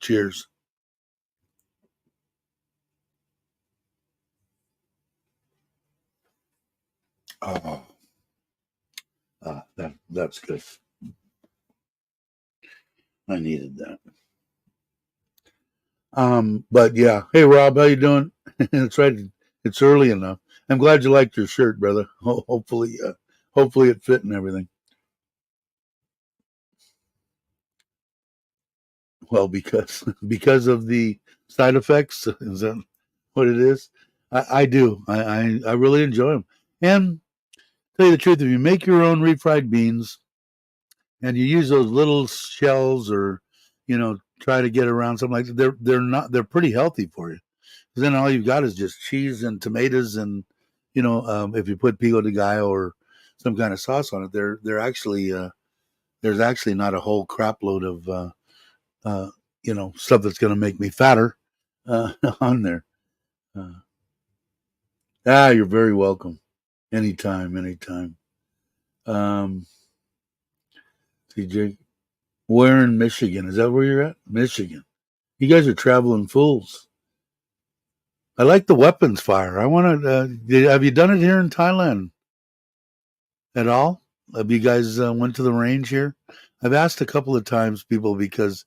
Cheers. Oh, that's good. I needed that. But yeah. Hey Rob, how you doing? It's right. It's early enough. I'm glad you liked your shirt, brother. Hopefully it fit and everything. Well, because because of the side effects, is that what it is? I do. I really enjoy them. And tell you the truth, if you make your own refried beans and you use those little shells, or try to get around something like that, they're pretty healthy for you. Because then all you've got is just cheese and tomatoes, and if you put pico de gallo or some kind of sauce on it, they're actually there's actually not a whole crap load of stuff that's going to make me fatter on there. Uh, you're very welcome. Anytime, anytime. Um, CJ, where in Michigan? Is that where you're at? Michigan. You guys are traveling fools. I like the weapons fire. I want to. Have you done it here in Thailand at all? Have you guys went to the range here? I've asked a couple of times people, because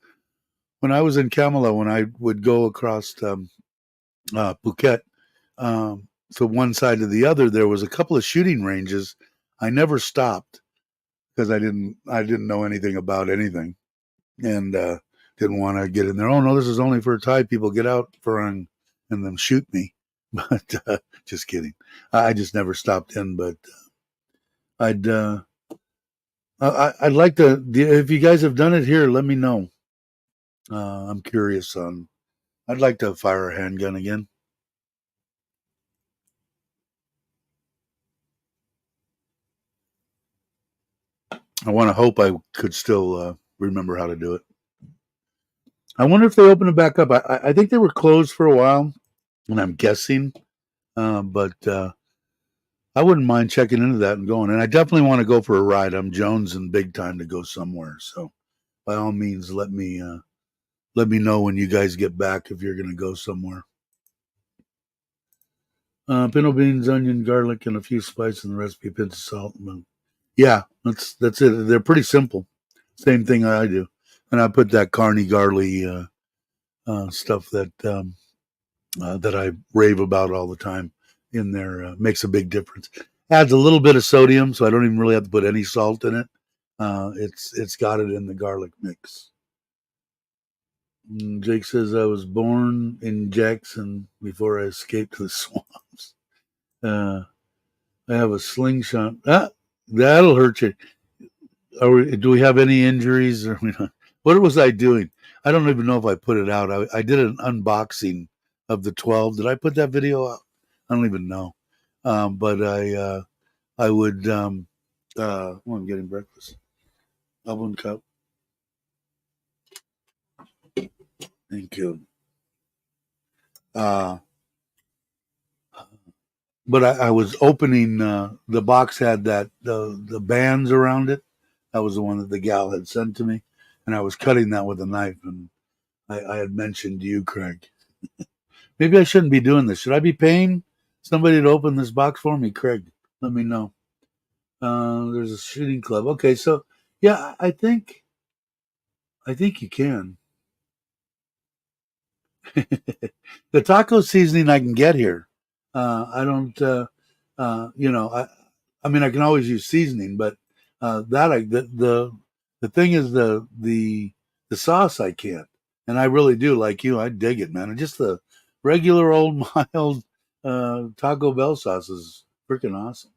when I was in Kamala, when I would go across Phuket, from one side to the other, there was a couple of shooting ranges. I never stopped because I didn't know anything about anything, and didn't want to get in there. Oh no, this is only for Thai people. Get out for and then shoot me. But just kidding. I just never stopped in. But I'd I'd like to. If you guys have done it here, let me know. I'm curious on. I'd like to fire a handgun again. I want to hope I could still remember how to do it. I wonder if they open it back up. I think they were closed for a while, and I'm guessing. But I wouldn't mind checking into that and going. And I definitely want to go for a ride. I'm jonesing big time to go somewhere. So by all means, let me know when you guys get back if you're going to go somewhere. Pinto beans, onion, garlic, and a few spices, and the recipe, a pinch of salt. Yeah, that's it. They're pretty simple. Same thing I do, and I put that carny garlic stuff that I rave about all the time in there. Makes a big difference. Adds a little bit of sodium, so I don't even really have to put any salt in it. It's got it in the garlic mix. Jake says I was born in Jackson before I escaped the swamps. Uh, I have a slingshot. That'll hurt you. Do we have any injuries? Or what was I doing? I don't even know if I put it out. I did an unboxing of the 12. Did I put that video out? I don't even know. But I would. I'm getting breakfast. Oven cup. Thank you. Uh, but I was opening. The box had that the bands around it. That was the one that the gal had sent to me, and I was cutting that with a knife. And I had mentioned you, Craig. Maybe I shouldn't be doing this. Should I be paying somebody to open this box for me, Craig? Let me know. There's a shooting club. Okay, so yeah, I think you can. The taco seasoning I can get here. I don't. You know, I mean, I can always use seasoning, but that I the thing is the sauce I can't, and I really do like you. I dig it, man. And just the regular old mild Taco Bell sauce is freaking awesome.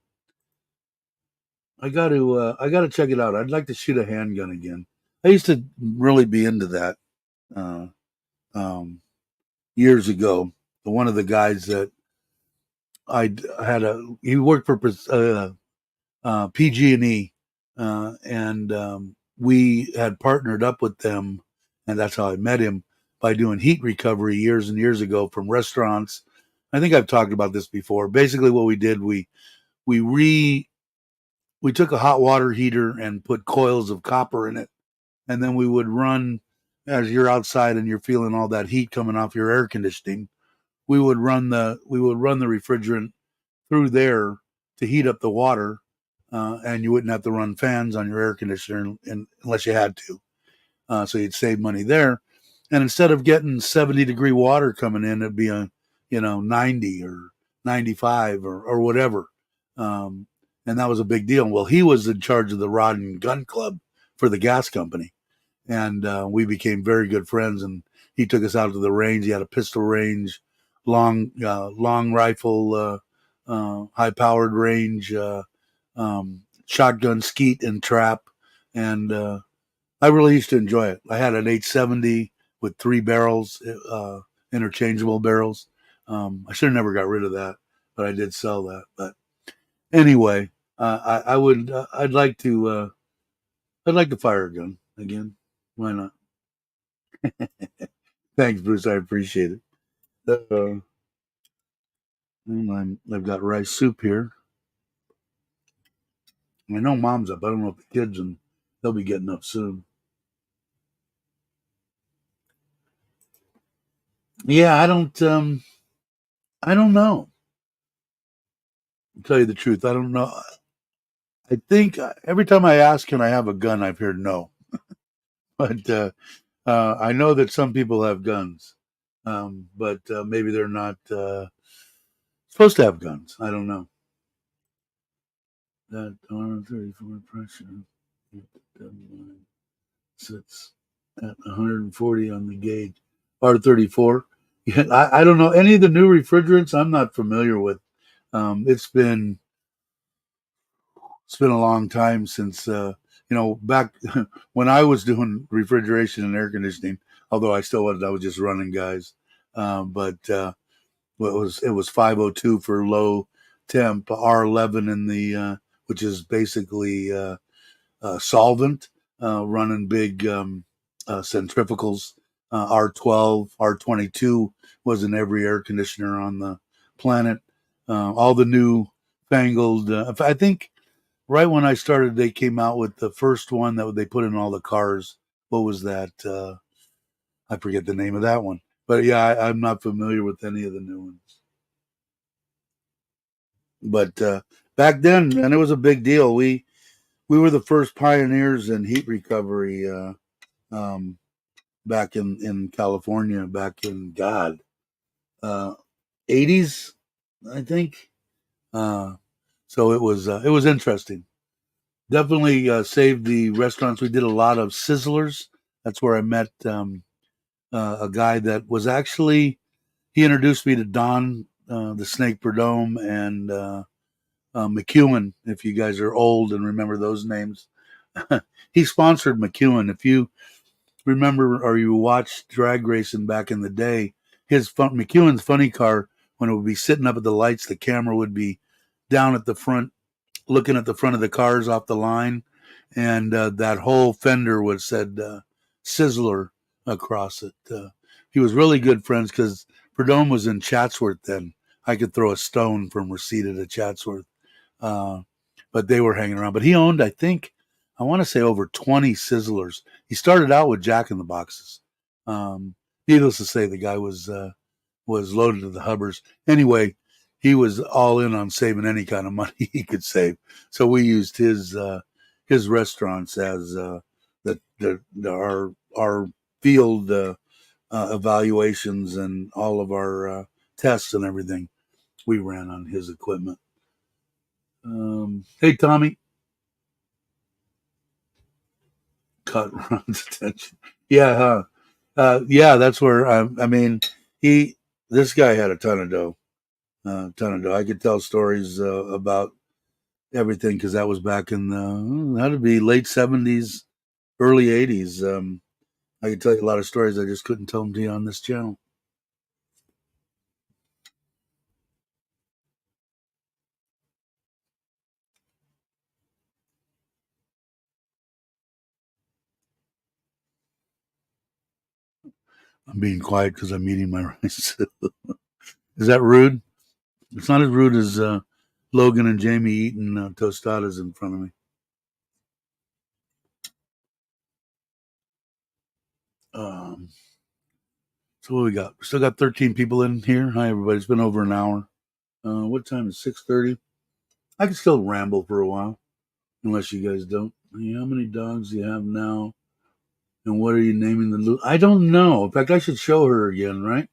I got to check it out. I'd like to shoot a handgun again. I used to really be into that uh, um, years ago. One of the guys that I had he worked for PG&E, and we had partnered up with them, and that's how I met him by doing heat recovery years and years ago from restaurants. I think I've talked about this before. Basically, what we did, we re we took a hot water heater and put coils of copper in it, and then we would run as you're outside and you're feeling all that heat coming off your air conditioning. We would run the refrigerant through there to heat up the water, and you wouldn't have to run fans on your air conditioner unless you had to. So you'd save money there. And instead of getting 70-degree water coming in, it'd be a 90 or 95 or whatever. And that was a big deal. Well, he was in charge of the rod and gun club for the gas company, and we became very good friends. And he took us out to the range. He had a pistol range, long rifle, high powered range, shotgun, skeet, and trap. And I really used to enjoy it. I had an 870 with 3 barrels, interchangeable barrels. I should have never got rid of that, but I did sell that. But anyway, I would. I'd like to. I'd like to fire a gun again. Why not? Thanks, Bruce. I appreciate it. I've got rice soup here. I know Mom's up. I don't know if the kids and they'll be getting up soon. Yeah, I don't. I don't know. To tell you the truth, I don't know. I think every time I ask, can I have a gun? I've heard no. But I know that some people have guns, but maybe they're not supposed to have guns. I don't know. That R34 pressure sits at 140 on the gauge. R34. Yeah, I don't know any of the new refrigerants. I'm not familiar with. It's been a long time since back when I was doing refrigeration and air conditioning. Although I was just running guys. But it was 502 for low temp, R11 in the which is basically solvent, running big centrifugals. R12, R22 was in every air conditioner on the planet. All the new fangled. I think right when I started, they came out with the first one that they put in all the cars. What was that? I forget the name of that one. But yeah, I'm not familiar with any of the new ones. But back then, and it was a big deal. We were the first pioneers in heat recovery um, back in California, back in uh, 80s, I think. Uh, so it was interesting. Definitely saved the restaurants. We did a lot of sizzlers. That's where I met a guy that was actually he introduced me to Don the Snake Perdome and McEwen. If you guys are old and remember those names, he sponsored McEwen. If you remember or you watched drag racing back in the day, McEwen's funny car, when it would be sitting up at the lights, the camera would be down at the front, looking at the front of the cars off the line, and that whole fender was said Sizzler across it. He was really good friends because Perdome was in Chatsworth then. I could throw a stone from Reseda to Chatsworth, uh, but they were hanging around. But he owned, I think, I want to say over 20 Sizzlers. He started out with Jack in the Boxes. Needless to say, the guy was loaded to the hubbers. Anyway, he was all in on saving any kind of money he could save. So we used his restaurants as our field evaluations and all of our tests and everything. We ran on his equipment. Hey, Tommy, caught Ron's attention. Yeah, huh? Yeah, that's where I mean, he this guy had a ton of dough, ton of dough. I could tell stories about everything because that was back in the had to be late '70s, early '80s. I could tell you a lot of stories. I just couldn't tell them to you on this channel. I'm being quiet because I'm eating my rice. Is that rude? It's not as rude as Logan and Jamie eating tostadas in front of me. Um, so what we got? We still got 13 people in here. Hi everybody. It's been over an hour. What time is 6:30? I can still ramble for a while, unless you guys don't. How many dogs do you have now? And what are you naming the? I don't know. In fact, I should show her again, right?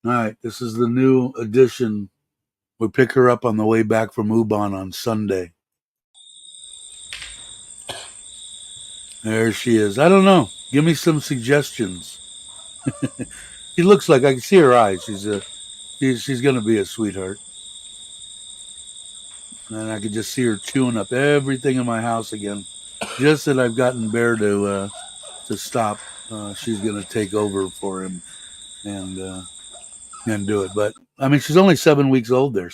All right. This is the new edition. We pick her up on the way back from Ubon on Sunday. There she is. I don't know. Give me some suggestions. She looks like I can see her eyes. She's gonna be a sweetheart, and I could just see her chewing up everything in my house again. Just that I've gotten Bear to stop. She's gonna take over for him and do it. But I mean, she's only 7 weeks old. There,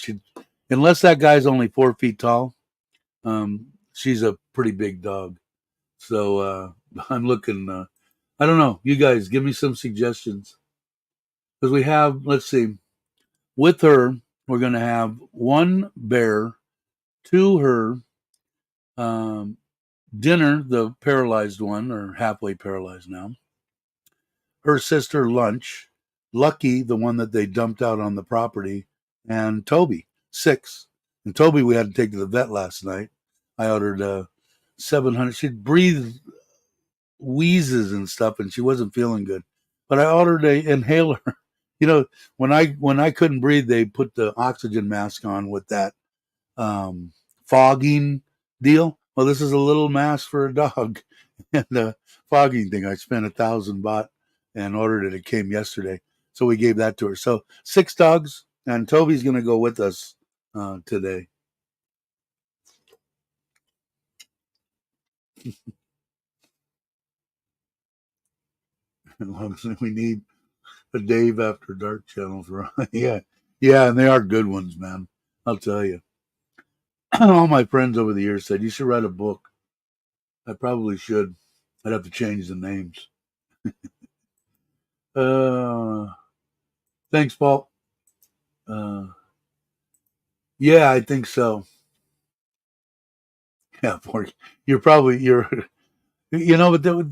unless that guy's only 4 feet tall, she's a pretty big dog. So I'm looking. I don't know. You guys, give me some suggestions because we have. Let's see. With her, we're going to have one Bear, two her, um, dinner, the paralyzed one or halfway paralyzed now, her sister lunch, Lucky, the one that they dumped out on the property, and Toby, six. And Toby, we had to take to the vet last night. I ordered 700. She'd breathe wheezes and stuff, and she wasn't feeling good. But I ordered a inhaler. You know, when I couldn't breathe, they put the oxygen mask on with that um, fogging deal. Well, this is a little mask for a dog, and the fogging thing. I spent 1,000 baht and ordered it. It came yesterday, so we gave that to her. So 6 dogs, and Toby's going to go with us today. We need a Dave After Dark channel for yeah, yeah, and they are good ones, man. I'll tell you. All my friends over the years said you should write a book. I probably should. I'd have to change the names. Uh, Thanks, Paul. Uh, yeah, I think so. Yeah, Porky. But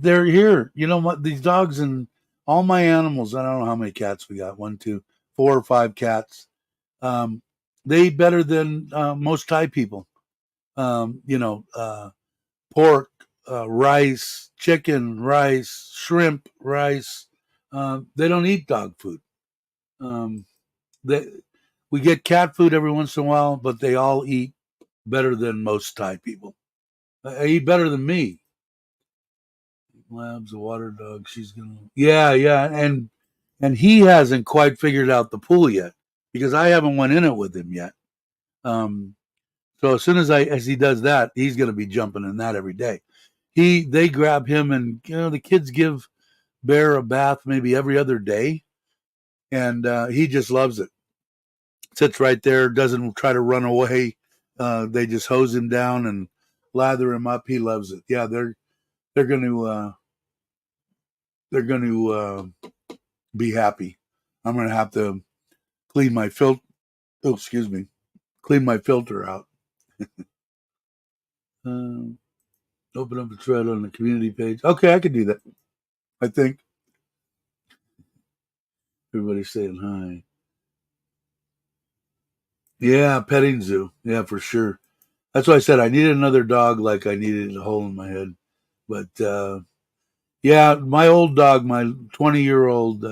they're here. You know what? These dogs and all my animals. I don't know how many cats we got. 1, 2, 4 or 5 cats. Um, they eat better than most Thai people. Pork, rice, chicken, rice, shrimp, rice. They don't eat dog food. Um, they, we get cat food every once in a while, but they all eat better than most Thai people. They eat better than me. Lab's a water dog. She's gonna. Yeah, yeah, and he hasn't quite figured out the pool yet because I haven't went in it with him yet. Um, so as soon as he does that, he's gonna be jumping in that every day. They grab him and the kids give Bear a bath maybe every other day, and he just loves it. Sits right there, doesn't try to run away. They just hose him down and lather him up. He loves it. Yeah, they're going to be happy. I'm going to have to clean my filter. Oh, excuse me, clean my filter out. uh, Open up a thread on the community page. Okay, I could do that. I think everybody's saying hi. Yeah, petting zoo. Yeah, for sure. That's why I said I needed another dog like I needed a hole in my head. But yeah, my old dog, my 20-year-old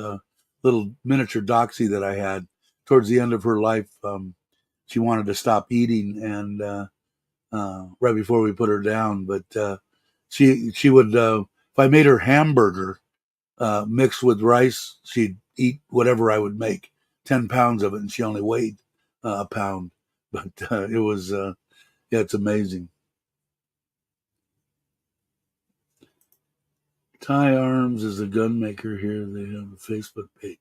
little miniature doxy that I had towards the end of her life, she wanted to stop eating and right before we put her down. But she would, if I made her hamburger mixed with rice, she'd eat whatever I would make, 10 pounds of it, and she only weighed a pound. But it was, yeah, it's amazing. Thai Arms is a gun maker here. They have a Facebook page.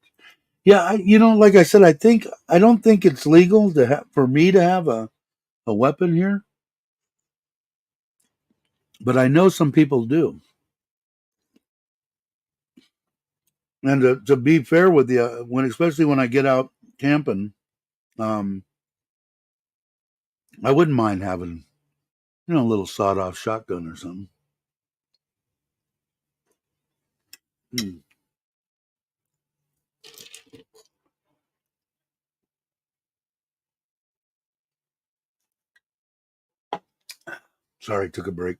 Yeah, like I said, I don't think it's legal for me to have a weapon here, but I know some people do. And to be fair with you, especially when I get out camping, um, I wouldn't mind having a little sawed off shotgun or something. Hmm. Sorry, took a break.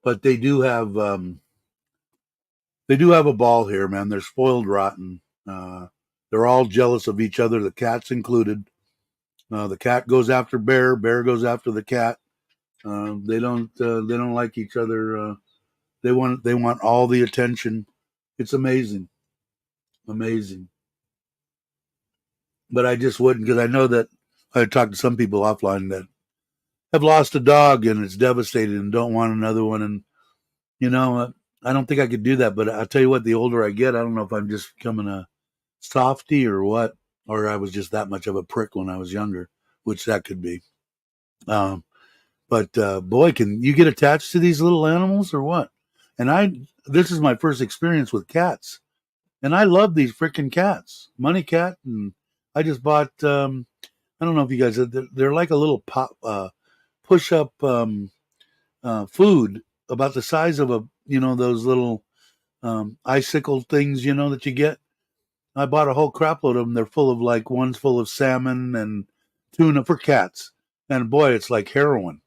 But they do have a ball here, man. They're spoiled rotten. They're all jealous of each other, the cats included. The cat goes after Bear. Bear goes after the cat. They don't like each other. They want all the attention. It's amazing, amazing. But I just wouldn't because I know that I talked to some people offline that have lost a dog and it's devastated and don't want another one. And you know, I don't think I could do that. But I'll tell you what, the older I get, I don't know if I'm just becoming a softy or what, or I was just that much of a prick when I was younger, which that could be. Um, But boy, can you get attached to these little animals or what? And this is my first experience with cats, and I love these freaking cats, Money Cat, and I just bought. I don't know if you guys, they're like a little push up food about the size of those little icicle things, that you get. I bought a whole crap load of them. They're full of one's full of salmon and tuna for cats. And boy, it's like heroin.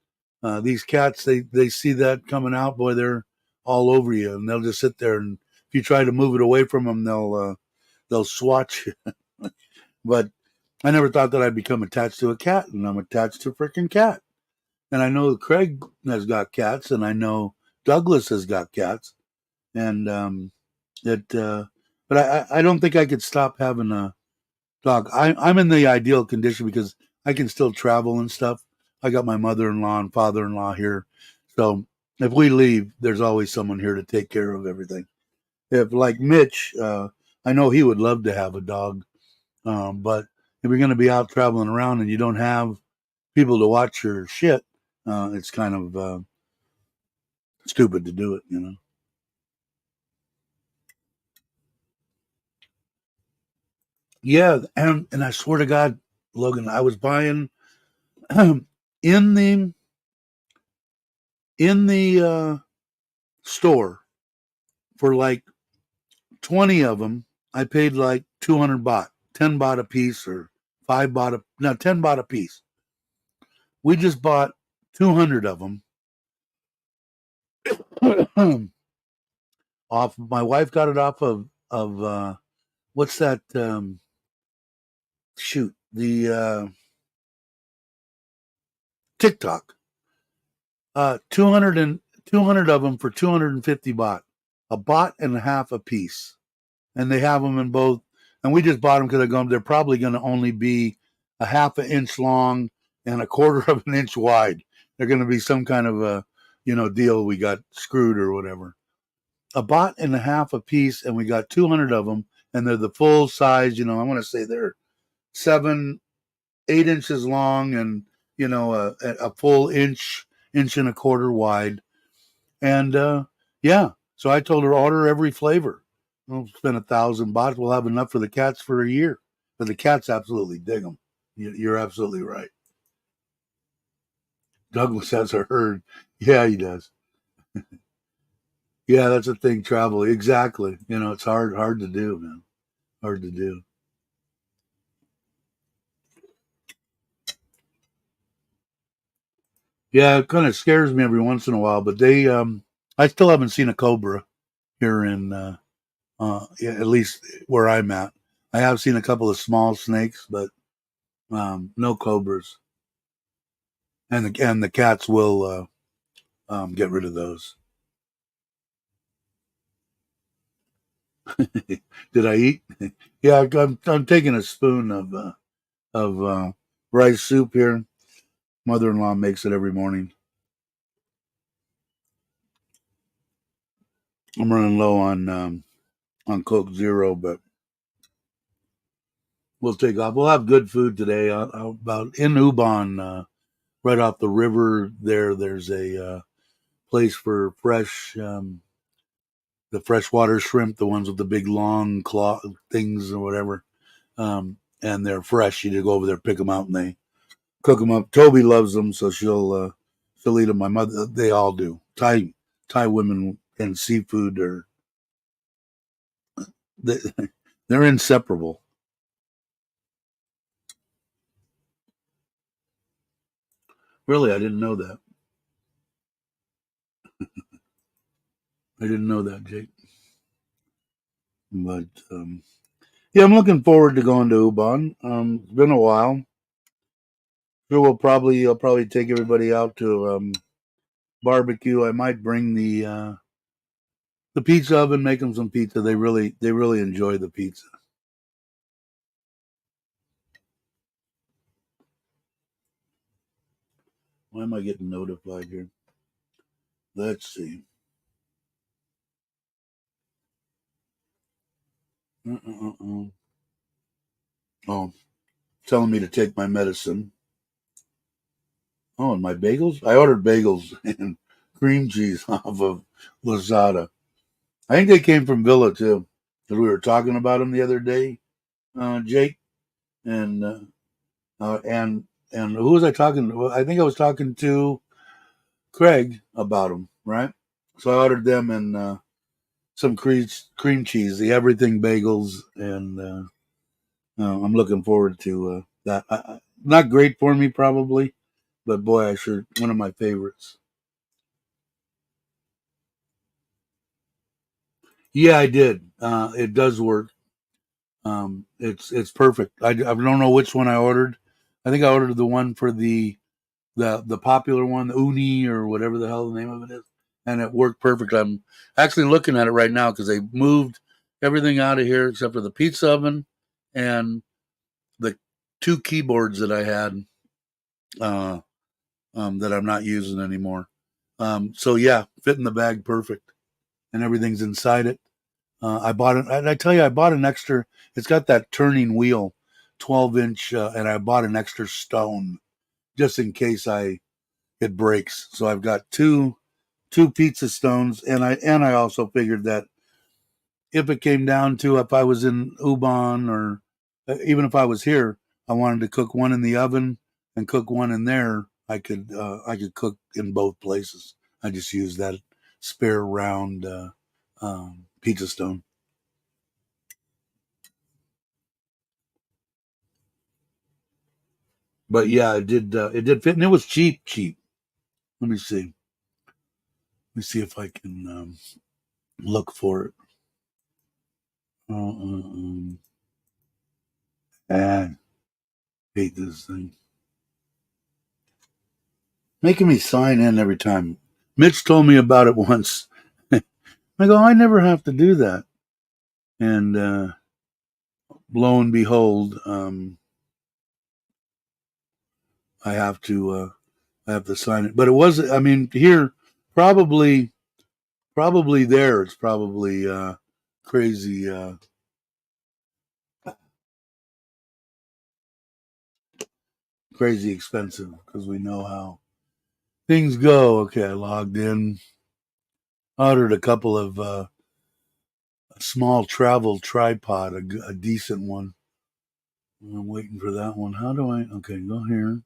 These cats, they see that coming out, boy, they're all over you, and they'll just sit there. And if you try to move it away from them, they'll swat you. But I never thought that I'd become attached to a cat, and I'm attached to a freaking cat. And I know Craig has got cats, and I know Douglas has got cats, and it. But I don't think I could stop having a dog. I'm in the ideal condition because I can still travel and stuff. I got my mother-in-law and father-in-law here, so if we leave, there's always someone here to take care of everything. If like Mitch, I know he would love to have a dog, but if you're going to be out traveling around and you don't have people to watch your shit, it's kind of stupid to do it. Yeah, and I swear to God, Logan, I was buying in the store For like 20 of them, I paid like 200 baht, 10 baht a piece, or 5 baht a, no, 10 baht a piece. We just bought 200 of them. Off, my wife got it off of what's that, shoot, the TikTok. 200 of them for 250 baht, a baht and a half a piece. And they have them in both. And we just bought them because they're probably going to only be a half an inch long and a quarter of an inch wide. They're going to be some kind of a, deal. We got screwed or whatever. A baht and a half a piece, and we got 200 of them, and they're the full size. I want to say they're 8 inches long, and a full inch and a quarter wide. And yeah, so I told her order every flavor. We'll spend 1,000 baht. We'll have enough for the cats for a year. But the cats absolutely dig them. You're absolutely right. Douglas has a herd. Yeah, he does. Yeah, that's a thing. Travel, exactly. It's hard to do, man. Hard to do. Yeah, it kind of scares me every once in a while. But I still haven't seen a cobra here in, yeah, at least where I'm at. I have seen a couple of small snakes, but no cobras. And the cats will get rid of those. Did I eat? Yeah, I'm taking a spoon of rice soup here. Mother-in-law makes it every morning. I'm running low on Coke Zero, but we'll take off. We'll have good food today. About in Ubon, right off the river. There's a place for the freshwater shrimp, the ones with the big long claw things or whatever. And they're fresh. You just go over there, pick them out, and they cook them up. Toby loves them, so she'll eat them. My mother, they all do. Thai women and seafood they, they're inseparable. Really, I didn't know that. I didn't know that, Jake. But yeah, I'm looking forward to going to Ubon. It's been a while. Sure, I'll probably take everybody out to barbecue. I might bring the pizza oven, make them some pizza. They really enjoy the pizza. Why am I getting notified here? Let's see. Uh-uh-uh. Oh, telling me to take my medicine. Oh, and my bagels? I ordered bagels and cream cheese off of Lazada. I think they came from Villa too, because we were talking about them the other day, Jake, and and who was I talking to? Well, I think I was talking to Craig about them, right? So I ordered them and some cream cheese, the everything bagels, and I'm looking forward to that. Not great for me, probably, but boy, I sure one of my favorites. Yeah, I did. It does work. It's perfect. I don't know which one I ordered. I think I ordered the one for the popular one, the uni or whatever the hell the name of it is, and it worked perfect. I'm actually looking at it right now because they moved everything out of here except for the pizza oven and the two keyboards that I had uh, that I'm not using anymore. So yeah, fit in the bag perfect, and everything's inside it. I bought it. I tell you, I bought an extra. It's got that turning wheel, 12-inch, and I bought an extra stone just in case it breaks. So I've got two pizza stones, and I also figured that if it came down to if I was in Ubon or even if I was here, I wanted to cook one in the oven and cook one in there. I could cook in both places. I just use that spare round pizza stone. But yeah, it did fit, and it was cheap. Let me see. Let me see if I can look for it. I hate this thing. Making me sign in every time. Mitch told me about it once. I go, I never have to do that. And lo and behold, I have to sign it. But it was, I mean, here probably there it's probably crazy crazy expensive because we know how things go. Okay, I logged in, ordered a couple of a small travel tripod, a decent one. I'm waiting for that one. How do I? Okay, go here.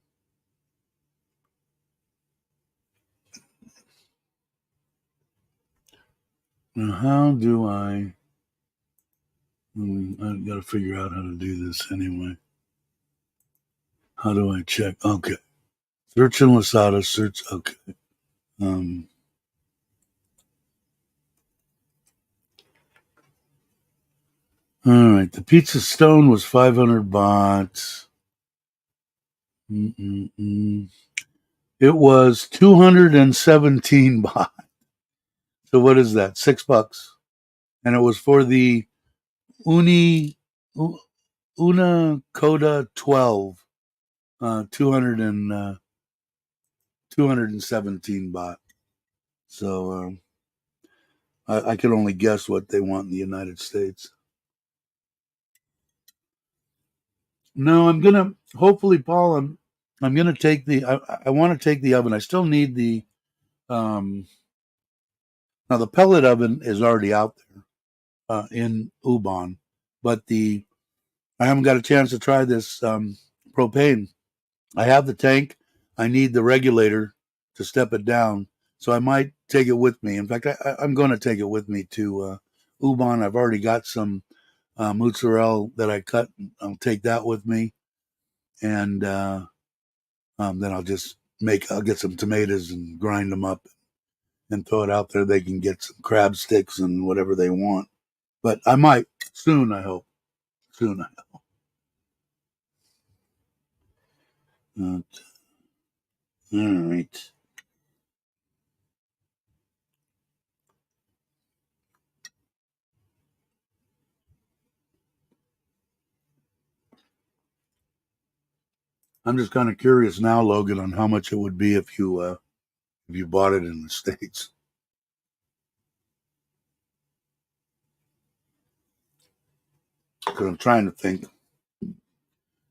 Now, how do I? I got to figure out how to do this anyway. How do I check? Okay, search in Lasada. Search. Okay. Um. All right. The pizza stone was 500 baht. Mm-mm-mm. It was 217 baht. So what is that? $6. And it was for the Uni Una Coda 12. 217 baht. So I can only guess what they want in the United States. No, I'm gonna hopefully, Paul. I'm gonna take the. I want to take the oven. I still need the. Now the pellet oven is already out there in Ubon, but I haven't got a chance to try this propane. I have the tank. I need the regulator to step it down, so I might take it with me. In fact, I'm going to take it with me to Ubon. I've already got some mozzarella that I cut. I'll take that with me, and then I'll get some tomatoes and grind them up and throw it out there. They can get some crab sticks and whatever they want. But I might soon. I hope soon. I hope. All right. I'm just kind of curious now, Logan, on how much it would be if you bought it in the States. Because I'm trying to think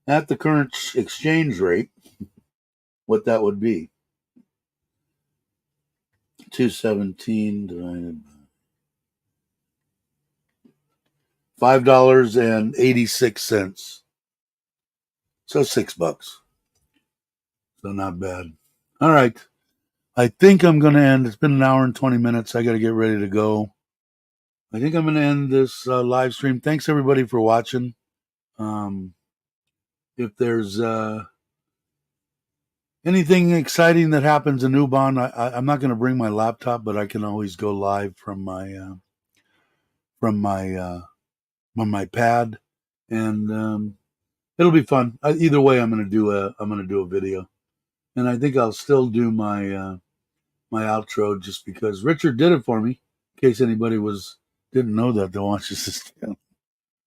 at the current exchange rate what that would be. 217 divided by $5.86. So $6. So not bad. All right. I think I'm going to end. It's been an hour and 20 minutes. I got to get ready to go. I think I'm going to end this live stream. Thanks everybody for watching. If there's anything exciting that happens in Ubon, I'm not going to bring my laptop, but I can always go live from my pad, and it'll be fun. Either way, I'm going to do a video, and I think I'll still do my outro just because Richard did it for me. In case anybody didn't know that, they'll watch this.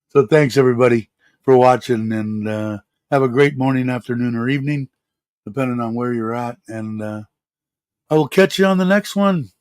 So thanks everybody for watching, and have a great morning, afternoon, or evening, depending on where you're at. And I will catch you on the next one.